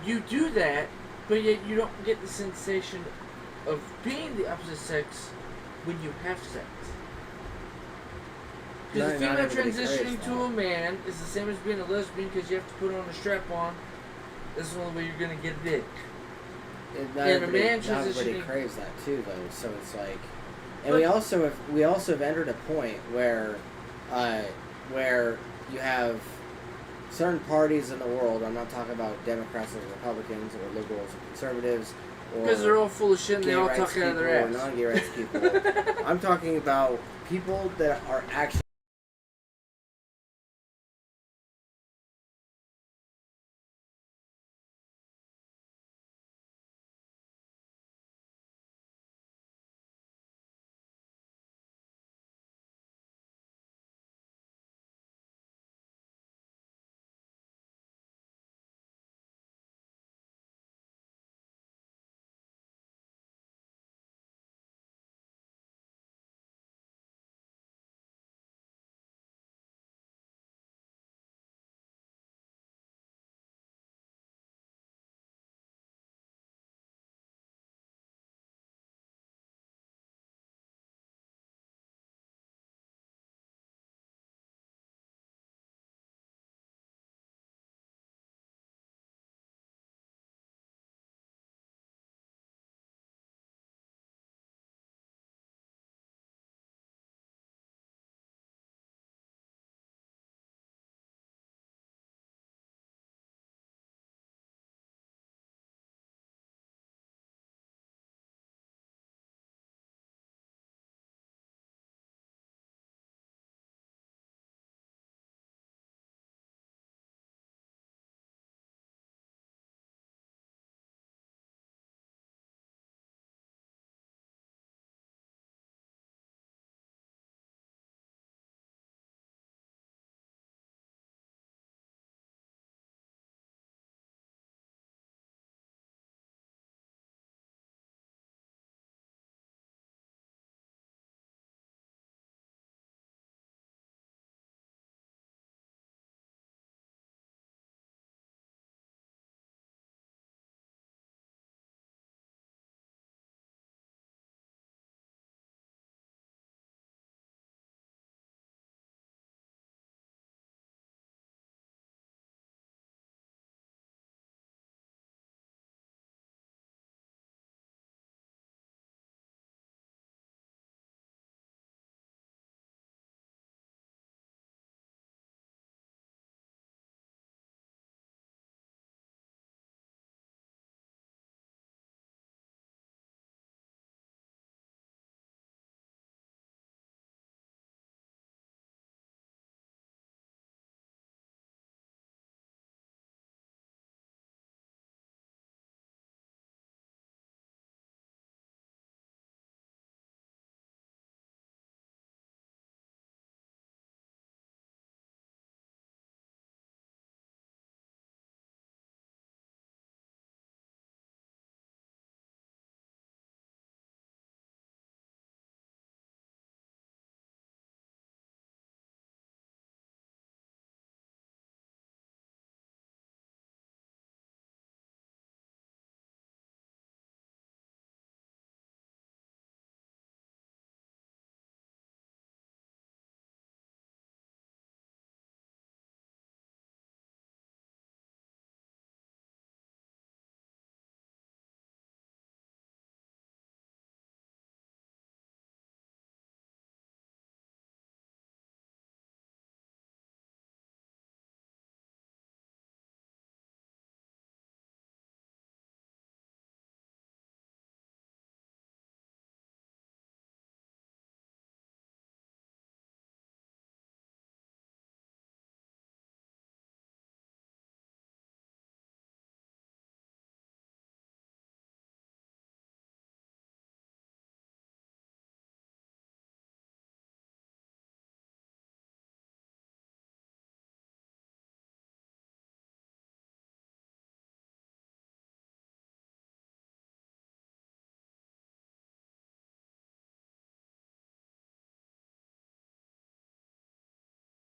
Speaker 1: you do that, but yet you don't get the sensation of being the opposite sex when you have sex. Because a female transitioning to a man is the same as being a lesbian because you have to put on a strap on. That's the only way you're going to get a dick.
Speaker 2: And a man everybody craves that too, though. So it's like, and we also have entered a point where you have certain parties in the world. I'm not talking about Democrats or Republicans or liberals or conservatives.
Speaker 1: Because they're all full of shit and they all talk out of their ass.
Speaker 2: Or non-gay rights people. I'm talking about people that are actually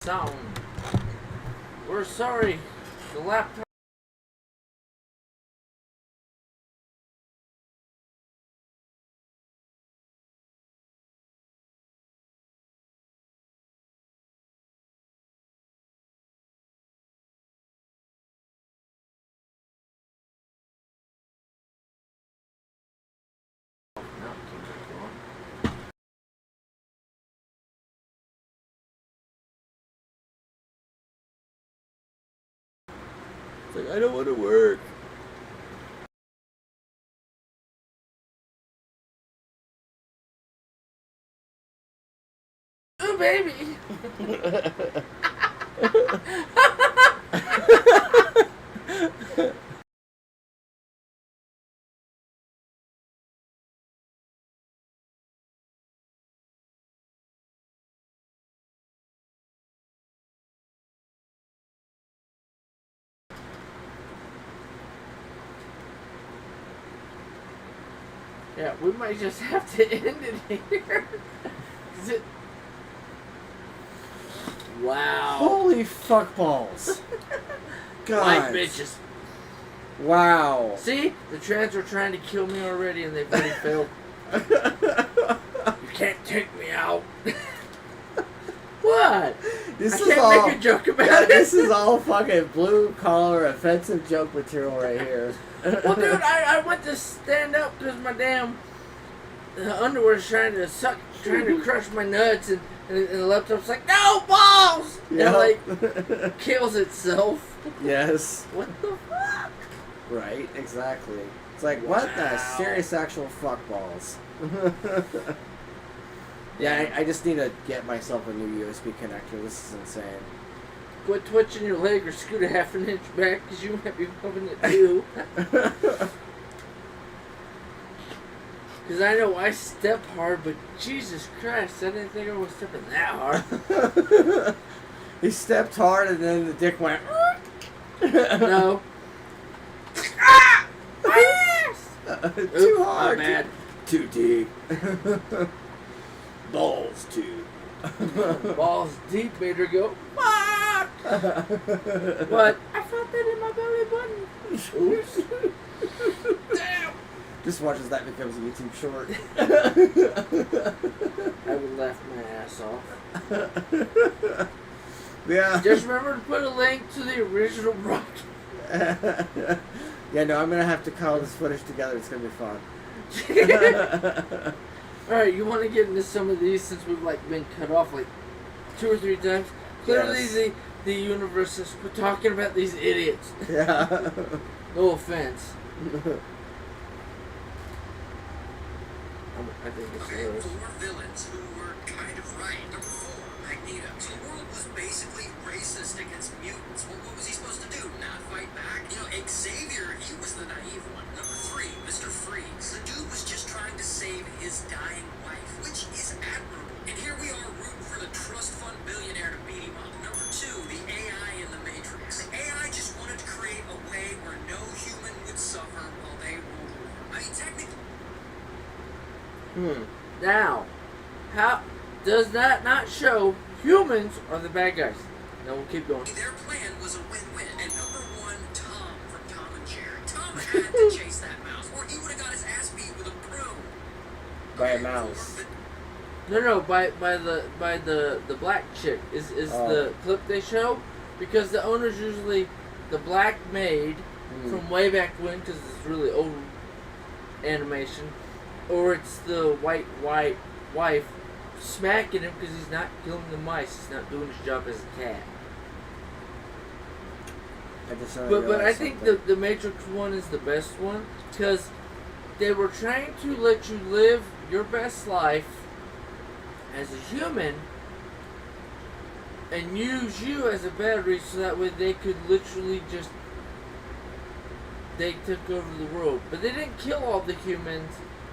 Speaker 1: sound. We're sorry. The laptop. It's like, I don't want to work. Ooh, baby. Yeah, we might just have to end it here. Wow.
Speaker 2: Holy fuckballs. God.
Speaker 1: White bitches.
Speaker 2: Wow.
Speaker 1: See? The trans are trying to kill me already and they've already failed. You can't take me out. What?
Speaker 2: This
Speaker 1: I
Speaker 2: is
Speaker 1: can't
Speaker 2: all,
Speaker 1: make a joke about
Speaker 2: yeah,
Speaker 1: it.
Speaker 2: This is all fucking blue collar offensive joke material right here.
Speaker 1: Well, dude, I went to stand up because my damn underwear's trying to crush my nuts, and the laptop's like, no balls!
Speaker 2: Yeah.
Speaker 1: And like kills itself.
Speaker 2: Yes.
Speaker 1: What the fuck?
Speaker 2: Right, exactly. It's like, what the
Speaker 1: Wow.
Speaker 2: serious actual fuckballs. Yeah, I just need to get myself a new USB connector. This is insane.
Speaker 1: Quit twitching your leg or scoot a half an inch back because you might be pumping it too. Because I know I step hard, but Jesus Christ, I didn't think I was stepping that hard.
Speaker 2: He stepped hard and then the dick went.
Speaker 1: No. Ah! Yes!
Speaker 2: Too
Speaker 1: Oops,
Speaker 2: hard.
Speaker 1: My bad.
Speaker 2: Too deep. Balls too.
Speaker 1: Balls deep made her go, fuck! But I felt that in my belly button. Oops. Damn!
Speaker 2: Just watch as that becomes a YouTube short.
Speaker 1: I would laugh my ass off.
Speaker 2: Yeah.
Speaker 1: Just remember to put a link to the original broadcast.
Speaker 2: Yeah, no, I'm gonna have to call this footage together. It's gonna be fun.
Speaker 1: Alright, you want to get into some of these since we've like been cut off like 2 or 3 times? Clearly
Speaker 2: Yes.
Speaker 1: the universe has quit talking about these idiots.
Speaker 2: Yeah.
Speaker 1: No offense. I think it's
Speaker 4: Okay,
Speaker 1: yours.
Speaker 4: 4 villains who were kind of right. Number 4, Magneto. So the world was basically racist against mutants. Well, what was he supposed to do? Not fight back? You know, Xavier, he was the naive one. Number 3, Mr. Freeze. The dude was just trying to save his dying wife, which is admirable. And here we are rooting for the trust fund billionaire to beat him up. Number 2, the AI in the Matrix. The AI just wanted to create a way where no human would suffer while they ruled the world. I mean, technically,
Speaker 1: Now, how does that not show humans are the bad guys? Now we'll keep going.
Speaker 4: their plan was a win-win. And number 1, Tom from Tom and Jerry. Tom had to chase that mouse, or he would have got his ass beat with a broom.
Speaker 2: By a
Speaker 4: Okay,
Speaker 2: mouse.
Speaker 1: No, by the black chick is
Speaker 2: Oh.
Speaker 1: the clip they show, because the owner's usually the black maid from way back when, because it's really old animation, or it's the white wife smacking him because he's not killing the mice. He's not doing his job as a cat. But I think the Matrix one is the best one because they were trying to let you live your best life as a human and use you as a battery so that way they could literally just they took over the world. But they didn't kill all the humans.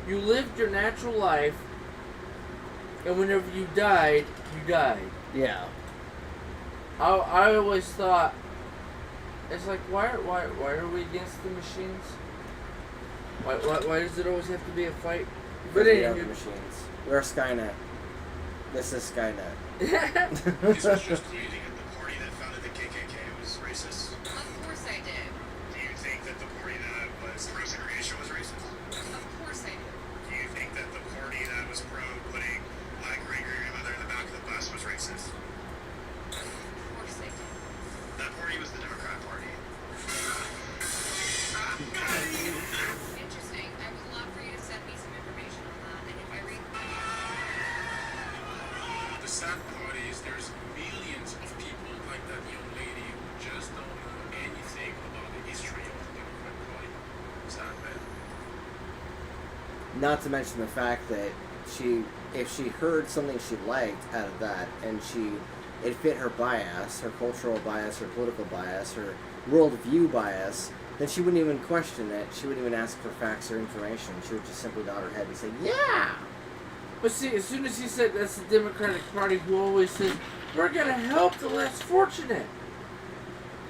Speaker 1: You lived your natural life, and whenever you died, you died.
Speaker 2: Yeah.
Speaker 1: I always thought, it's like, why are we against the machines? Why does it always have to be a fight? But
Speaker 2: We are the
Speaker 1: anyway,
Speaker 2: machines. We're Skynet. This is Skynet.
Speaker 3: This was just creating a
Speaker 2: not to mention the fact that if she heard something she liked out of that, and it fit her bias, her cultural bias, her political bias, her worldview bias, then she wouldn't even question it. She wouldn't even ask for facts or information. She would just simply nod her head and say, yeah!
Speaker 1: But see, as soon as he said that's the Democratic Party who always says, we're going to help the less fortunate.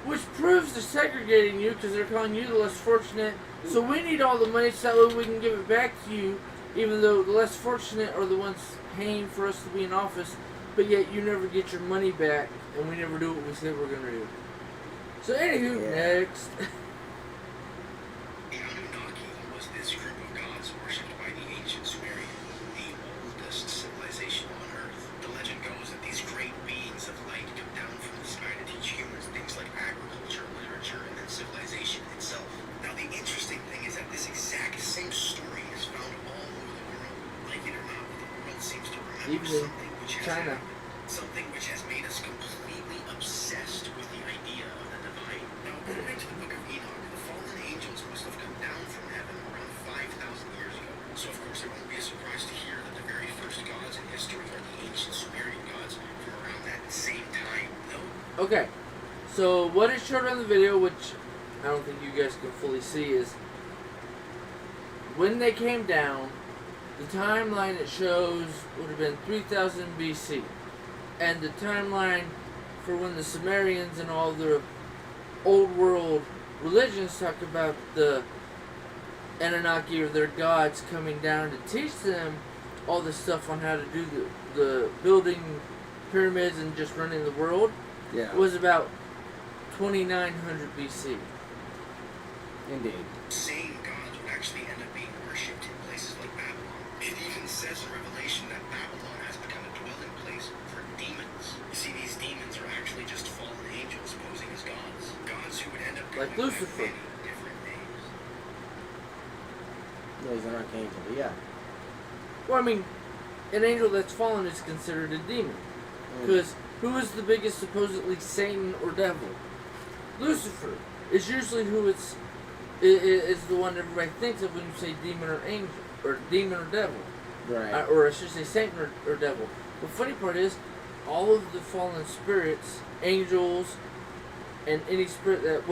Speaker 1: Which proves they're segregating you because they're calling you the less fortunate. So we need all the money so that way we can give it back to you, even though the less fortunate are the ones paying for us to be in office, but yet you never get your money back and we never do what we said we're going to do. So anywho, next.
Speaker 3: The Anunnaki was this group of gods worshipped by the ancient Sumerian, the oldest civilization on Earth. The legend goes that these great beings of light come down from the sky to teach humans things like agriculture, literature, and then civilization itself. Now the interesting thing is that this exact same story is found all over the world. Like it or not, the world seems to remember
Speaker 1: Even
Speaker 3: something which has
Speaker 1: China.
Speaker 3: happened. Something which has made us completely obsessed with the idea of the divine. Now, according to the Book of Enoch, the fallen angels must have come down from heaven around 5,000 years ago. So, of course, it won't be a surprise to hear that the very first gods in history are the ancient Sumerian gods from around that same time, though.
Speaker 1: Okay, so what it showed on the video, which I don't think you guys can fully see, is when they came down, the timeline it shows would have been 3000 BC. And the timeline for when the Sumerians and all the old world religions talk about the Anunnaki or their gods coming down to teach them all this stuff on how to do the building pyramids and just running the world, was about 2900 BC.
Speaker 2: Indeed.
Speaker 3: Same gods would actually end up being worshipped in places like Babylon. It even says in Revelation that Babylon has become a dwelling place for demons. You see, these demons are actually just fallen angels posing as gods. Gods who would end up going
Speaker 1: Like
Speaker 3: by
Speaker 1: Lucifer.
Speaker 3: many different names.
Speaker 2: No, he's an archangel, but yeah.
Speaker 1: Well, I mean, an angel that's fallen is considered a demon. Because who is the biggest supposedly Satan or devil? Lucifer is usually who is the one everybody thinks of when you say demon or angel, or demon or devil.
Speaker 2: Right.
Speaker 1: Or I should say Satan or devil. The funny part is, all of the fallen spirits, angels, and any spirit that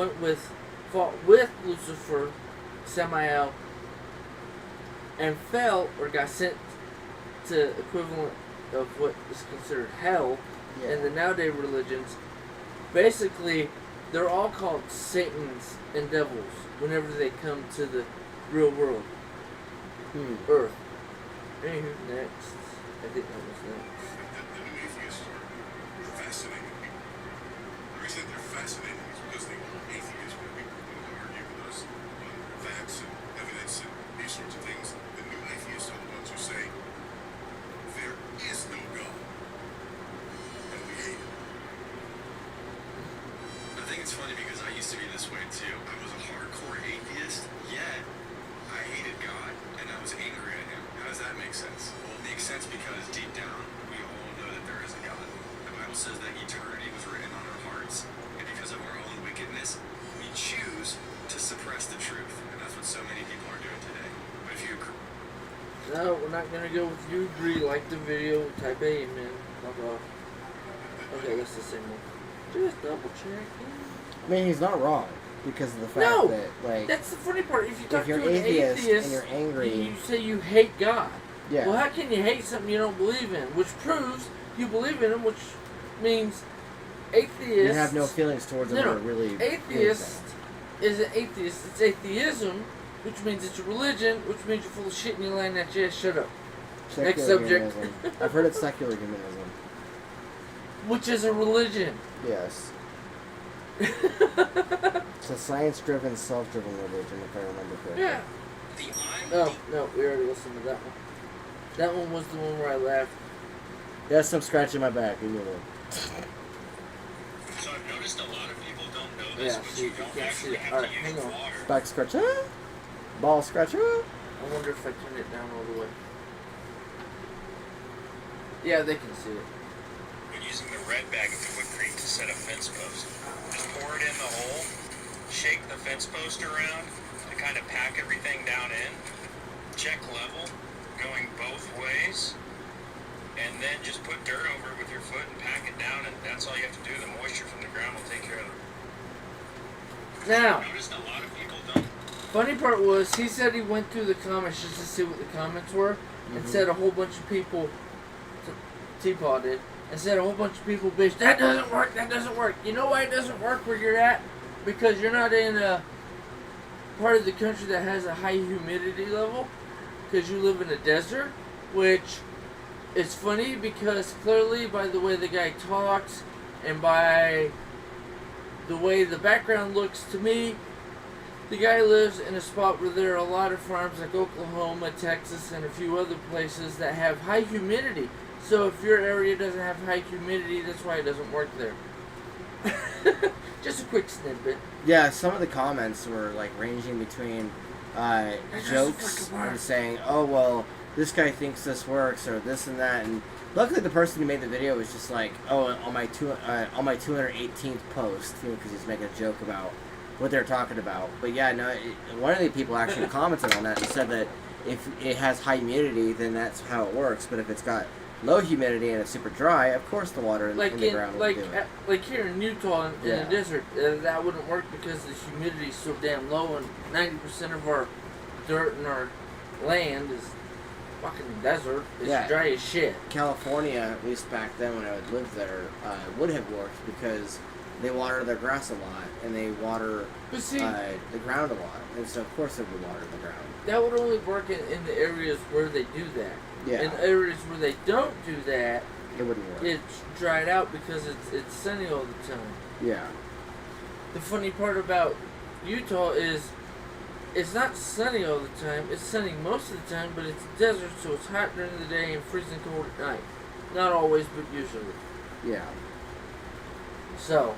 Speaker 1: fought with Lucifer, Samael, and fell or got sent to equivalent of what is considered hell in the nowadays religions, basically they're all called Satans and devils whenever they come to the real world. Earth. Anywho, next. I think that was next.
Speaker 3: The new atheists are fascinating people. The reason they're fascinating is because they are atheists, but people who argue with us on facts and evidence and these sorts of things. The new atheists are the ones who say there is no God, and we hate it. I think it's funny because I used to be this way too. I was a hardcore atheist, yet I hated God and I was angry at him. How does that make sense? Well, it makes sense because deep down we all know that there is a God. The Bible says that eternity was written on our hearts, and because of our own wickedness, we choose to suppress the truth, and that's what so many people are doing today. But if you agree,
Speaker 1: No, we're not gonna go with you agree, like the video, type A, man. Blah blah. Okay, that's the same one. Just double checking.
Speaker 2: I mean, he's not wrong because of the fact
Speaker 1: No!
Speaker 2: that, like,
Speaker 1: That's the funny part. If you talk
Speaker 2: if you're
Speaker 1: to an
Speaker 2: atheist
Speaker 1: atheist
Speaker 2: and you're angry,
Speaker 1: you say you hate God.
Speaker 2: yeah,
Speaker 1: Well, how can you hate something you don't believe in? Which proves you believe in him, which means atheist.
Speaker 2: you have no feelings towards him
Speaker 1: No,
Speaker 2: or really.
Speaker 1: atheist is an atheist. It's atheism, which means it's a religion, which means you're full of shit and you're lying at your ass. Shut up.
Speaker 2: Secular
Speaker 1: Next subject.
Speaker 2: humanism. I've heard it's secular humanism.
Speaker 1: Which is a religion.
Speaker 2: Yes. It's a science-driven, self-driven religion, if I remember correctly.
Speaker 1: Yeah. Oh, no, we already listened to that one. That one was the one where I laughed.
Speaker 2: Yeah, some scratch in my back. You know it.
Speaker 4: So I've noticed a lot of people don't know this,
Speaker 1: Yeah,
Speaker 4: but
Speaker 1: see,
Speaker 4: you
Speaker 1: you
Speaker 4: don't
Speaker 1: can't see
Speaker 4: actually
Speaker 1: it.
Speaker 4: have
Speaker 1: Alright,
Speaker 4: to
Speaker 1: hang
Speaker 4: use
Speaker 1: on.
Speaker 4: water.
Speaker 2: Back scratcher. Ball scratcher.
Speaker 1: I wonder if I turn it down all the way. Yeah, they can see it.
Speaker 4: When using the red bag of quickcrete to set a fence post, just pour it in the hole, shake the fence post around to kind of pack everything down in.
Speaker 3: check level going both ways, and then just put dirt over it with your foot and pack it down, and that's all you have to do. The moisture from the ground will take care of it.
Speaker 1: Now,
Speaker 3: I noticed a lot of people don't.
Speaker 1: funny part was he said he went through the comments just to see what the comments were, and said a whole bunch of people, TPAW did, and said a whole bunch of people bitch, that doesn't work, that doesn't work. You know why it doesn't work where you're at? Because you're not in a part of the country that has a high humidity level, because you live in a desert, which is funny because clearly by the way the guy talks and by the way the background looks to me, the guy lives in a spot where there are a lot of farms like Oklahoma, Texas, and a few other places that have high humidity. So if your area doesn't have high humidity, that's why it doesn't work there. Just a quick snippet.
Speaker 2: Yeah, some of the comments were like ranging between jokes and saying, "Oh well, this guy thinks this works," or this and that. And luckily, the person who made the video was just like, "Oh, on my 218th post," because he's making a joke about what they're talking about. But yeah, no, one of the people actually commented on that and said that if it has high humidity, then that's how it works. But if it's got low humidity and it's super dry, of course the water in the ground will do it.
Speaker 1: Like here in Utah, in the desert, that wouldn't work because the humidity is so damn low, and 90% of our dirt in our land is fucking desert. It's dry as shit.
Speaker 2: California, at least back then when I would live there, would have worked because they water their grass a lot and they water the ground a lot, and so of course it would water the ground.
Speaker 1: That would only work in the areas where they do that.
Speaker 2: Yeah.
Speaker 1: In areas where they don't do that,
Speaker 2: it wouldn't work.
Speaker 1: It's dried out because it's sunny all the time.
Speaker 2: Yeah.
Speaker 1: The funny part about Utah is it's not sunny all the time. It's sunny most of the time, but it's desert, so it's hot during the day and freezing cold at night. Not always, but usually.
Speaker 2: Yeah.
Speaker 1: So,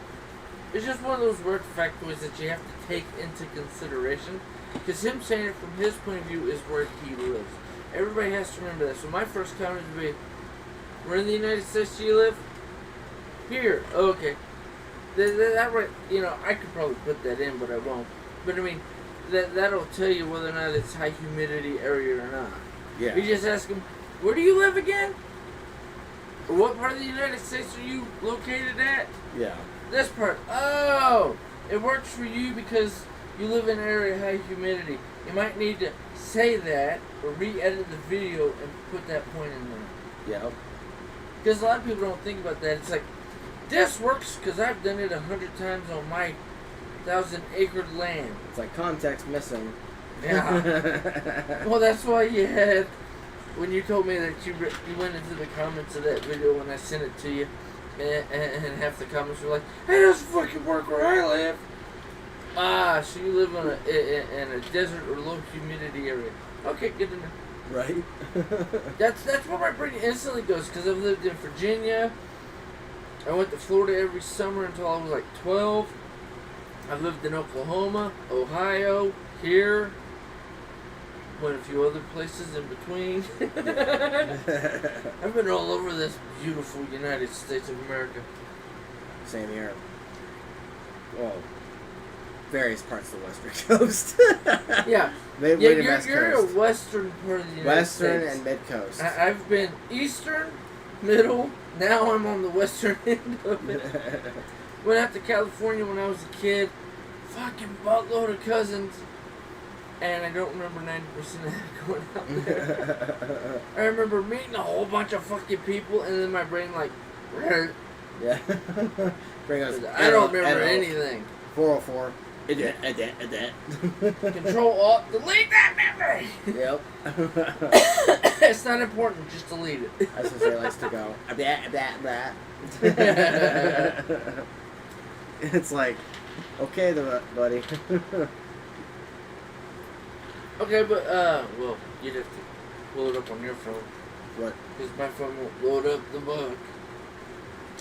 Speaker 1: it's just one of those weird factoids that you have to take into consideration. Because him saying it from his point of view is where he lives. Everybody has to remember that. So my first comment would be, where in the United States do you live? Here. Oh, okay. That right, you know, I could probably put that in, but I won't. But I mean, that'll tell you whether or not it's high humidity area or not.
Speaker 2: Yeah.
Speaker 1: You just ask them, where do you live again? Or what part of the United States are you located at?
Speaker 2: Yeah.
Speaker 1: This part. Oh! It works for you because you live in an area high humidity. You might need to say that or re-edit the video and put that point in there.
Speaker 2: Yeah.
Speaker 1: Because a lot of people don't think about that. It's like, this works because I've done it 100 times on my 1,000-acre land.
Speaker 2: It's like context missing.
Speaker 1: Yeah. Well, that's why you had, when you told me that you went into the comments of that video when I sent it to you, and half the comments were like, hey, it doesn't fucking work where I live. So you live in a desert or low humidity area. Okay, good to know.
Speaker 2: Right.
Speaker 1: That's where my brain instantly goes, because I've lived in Virginia. I went to Florida every summer until I was like 12. I've lived in Oklahoma, Ohio, here, went a few other places in between. I've been all over this beautiful United States of America.
Speaker 2: Same here. Well, various parts of the western coast.
Speaker 1: Yeah. You're a western part of the United States.
Speaker 2: Western and mid-coast.
Speaker 1: I've been eastern, middle, now I'm on the western end of it. Went out to California when I was a kid. Fucking buttload of cousins. And I don't remember 90% of that going out there. I remember meeting a whole bunch of fucking people, and then my brain like,
Speaker 2: yeah.
Speaker 1: I don't remember anything.
Speaker 2: 404.
Speaker 1: Control Alt, delete that memory.
Speaker 2: Yep.
Speaker 1: It's not important, just delete it.
Speaker 2: That's what he likes to go. It's like, okay, buddy.
Speaker 1: Okay, but well, you'd have to pull it up on your phone.
Speaker 2: What?
Speaker 1: Because my phone won't load up the book.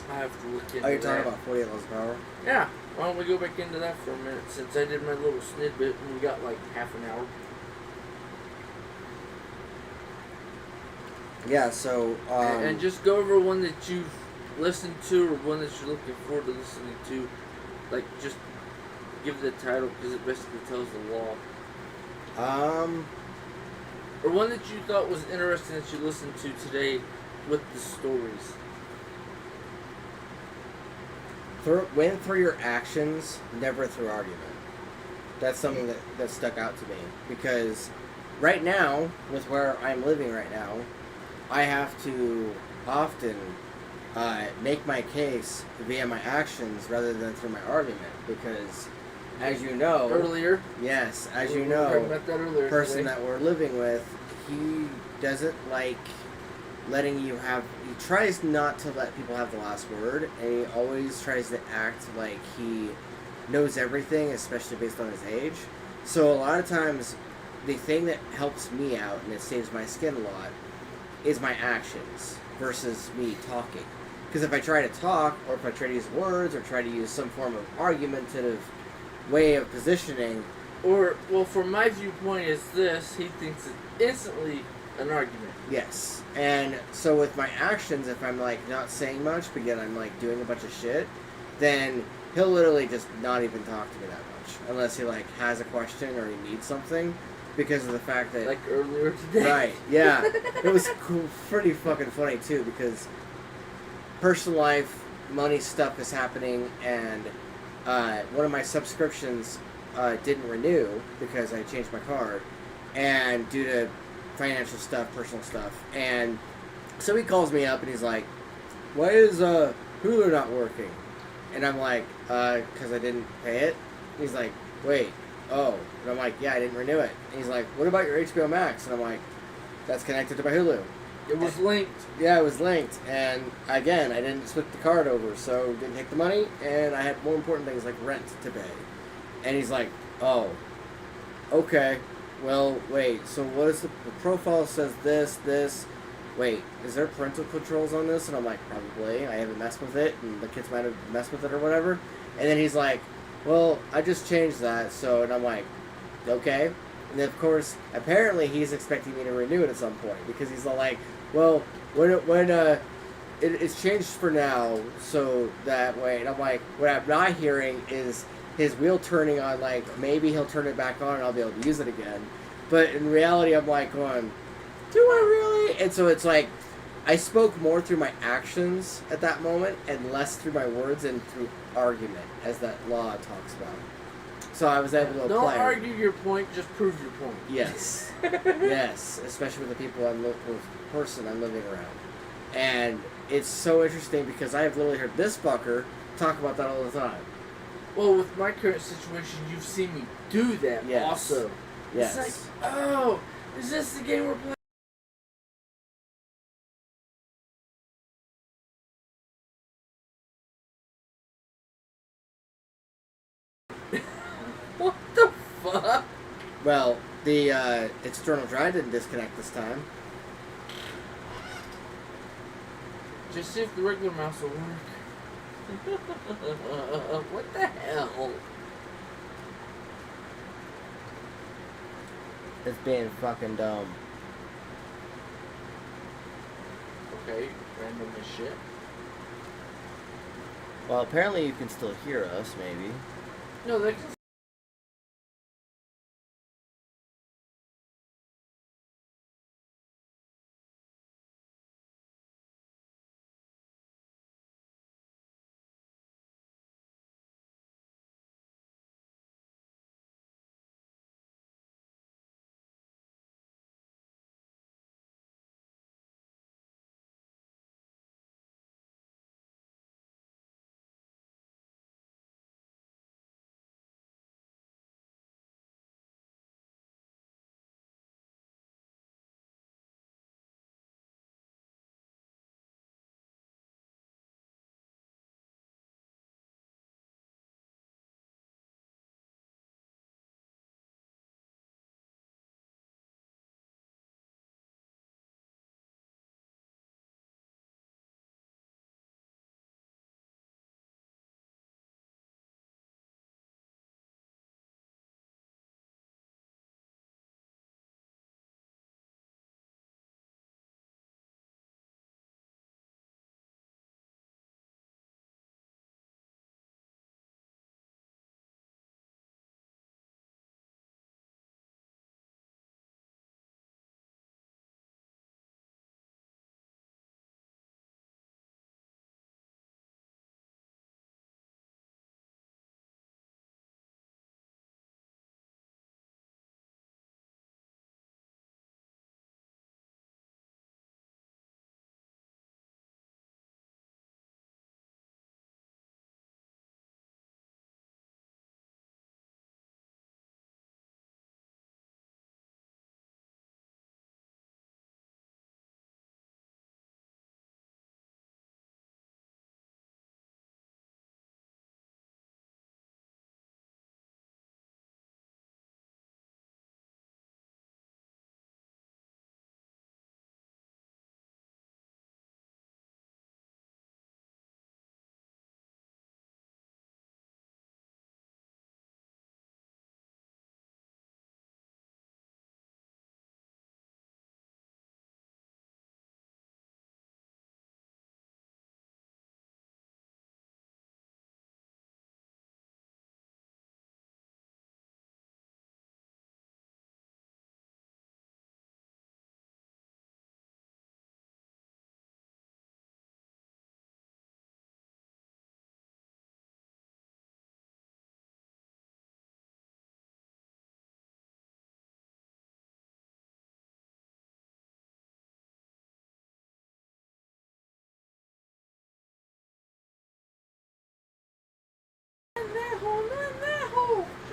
Speaker 1: I have to look into that.
Speaker 2: Oh, you're talking about 48 Laws of Power?
Speaker 1: Yeah. Why don't we go back into that for a minute, since I did my little snippet and we got like half an hour.
Speaker 2: Yeah, so...
Speaker 1: and just go over one that you've listened to or one that you're looking forward to listening to. Like, just give the title because it basically tells the law. Or one that you thought was interesting that you listened to today with the stories.
Speaker 2: Win through your actions, never through argument. That's something that stuck out to me. Because right now, with where I'm living right now, I have to often make my case via my actions rather than through my argument. Because, as you know...
Speaker 1: Earlier?
Speaker 2: Yes, as
Speaker 1: We
Speaker 2: you
Speaker 1: were
Speaker 2: know,
Speaker 1: talking about that earlier
Speaker 2: the person
Speaker 1: today.
Speaker 2: that we're living with, he doesn't like letting you have... He tries not to let people have the last word, and he always tries to act like he knows everything, especially based on his age. So a lot of times, the thing that helps me out, and it saves my skin a lot, is my actions versus me talking. Because if I try to talk, or if I try to use words, or try to use some form of argumentative way of positioning...
Speaker 1: Or, well, from my viewpoint is this, he thinks it's instantly an argument.
Speaker 2: Yes. And so with my actions, if I'm, like, not saying much, but yet I'm, like, doing a bunch of shit, then he'll literally just not even talk to me that much. Unless he, like, has a question or he needs something. Because of the fact that...
Speaker 1: Like earlier today.
Speaker 2: Right, yeah. It was pretty fucking funny, too, because personal life, money stuff is happening, and one of my subscriptions didn't renew because I changed my card, and due to financial stuff, personal stuff, and so he calls me up and he's like, "Why is Hulu not working?" And I'm like, "Because I didn't pay it." And he's like, "Wait, oh," and I'm like, "Yeah, I didn't renew it." And he's like, "What about your HBO Max?" And I'm like, "That's connected to my Hulu."
Speaker 1: It was linked.
Speaker 2: Yeah, it was linked, and again, I didn't switch the card over, so didn't take the money, and I had more important things like rent to pay. And he's like, "Oh, okay, well, wait, so what is the profile says this, wait, is there parental controls on this?" And I'm like, "Probably, I haven't messed with it, and the kids might have messed with it or whatever." And then he's like, "Well, I just changed that, so," and I'm like, "Okay." And then, of course, apparently he's expecting me to renew it at some point, because he's all like, "Well, it's changed for now, so that way," and I'm like, what I'm not hearing is his wheel turning on, like, maybe he'll turn it back on and I'll be able to use it again. But in reality, I'm like going, do I really? And so it's like, I spoke more through my actions at that moment and less through my words and through argument, as that law talks about. So I was able to
Speaker 1: Don't
Speaker 2: apply.
Speaker 1: argue your point, just prove your point.
Speaker 2: Yes. Yes. Especially with the people person I'm living around. And it's so interesting because I have literally heard this fucker talk about that all the time.
Speaker 1: Well, with my current situation, you've seen me do that
Speaker 2: Yes.
Speaker 1: also.
Speaker 2: Yes.
Speaker 1: It's like, oh, is this the game we're playing? What the fuck?
Speaker 2: Well, the external drive didn't disconnect this time.
Speaker 1: Just see if the regular mouse will work. What the hell?
Speaker 2: It's being fucking dumb.
Speaker 1: Okay, random as shit.
Speaker 2: Well, apparently you can still hear us, maybe.
Speaker 1: No, they can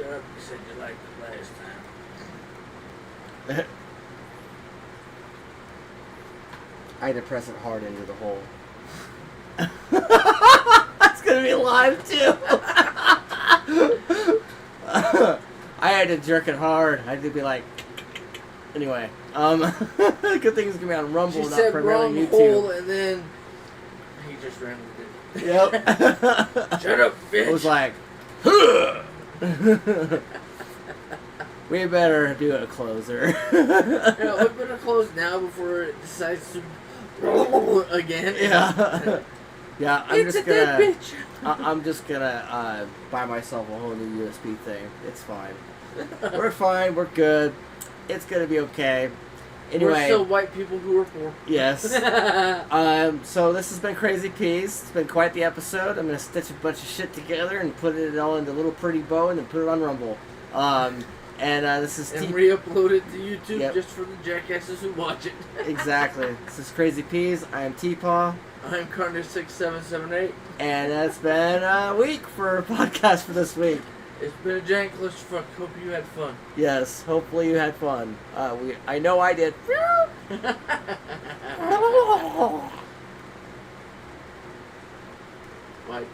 Speaker 1: Shut up. You said you liked it last time.
Speaker 2: I had to press it hard into the hole. That's gonna be live too. I had to jerk it hard. I had to be like. Anyway, good thing it's gonna be on Rumble,
Speaker 1: She
Speaker 2: not
Speaker 1: said
Speaker 2: primarily
Speaker 1: wrong
Speaker 2: YouTube.
Speaker 1: hole, and then he just ran with it.
Speaker 2: Yep.
Speaker 1: Shut up, bitch.
Speaker 2: It was like, we better do a closer.
Speaker 1: Yeah, we better close now before it decides to again.
Speaker 2: Yeah. Yeah, I'm
Speaker 1: It's
Speaker 2: just
Speaker 1: a dead
Speaker 2: gonna.
Speaker 1: bitch.
Speaker 2: I'm just gonna buy myself a whole new USB thing. It's fine. We're fine. We're good. It's gonna be okay. Anyway.
Speaker 1: We're still white people who are poor.
Speaker 2: Yes. So this has been Crazy Peas. It's been quite the episode. I'm gonna stitch a bunch of shit together and put it all into a little pretty bow and then put it on Rumble. This is
Speaker 1: And re-upload it to YouTube
Speaker 2: Yep.
Speaker 1: just for the jackasses who watch it.
Speaker 2: Exactly. This is Crazy Peas. I am TPAW.
Speaker 1: I'm Karnage 6778.
Speaker 2: And it's been a week for a podcast for this week.
Speaker 1: It's been a jank clusterfuck. Hope you had fun.
Speaker 2: Yes, hopefully you had fun. I know I did.
Speaker 1: White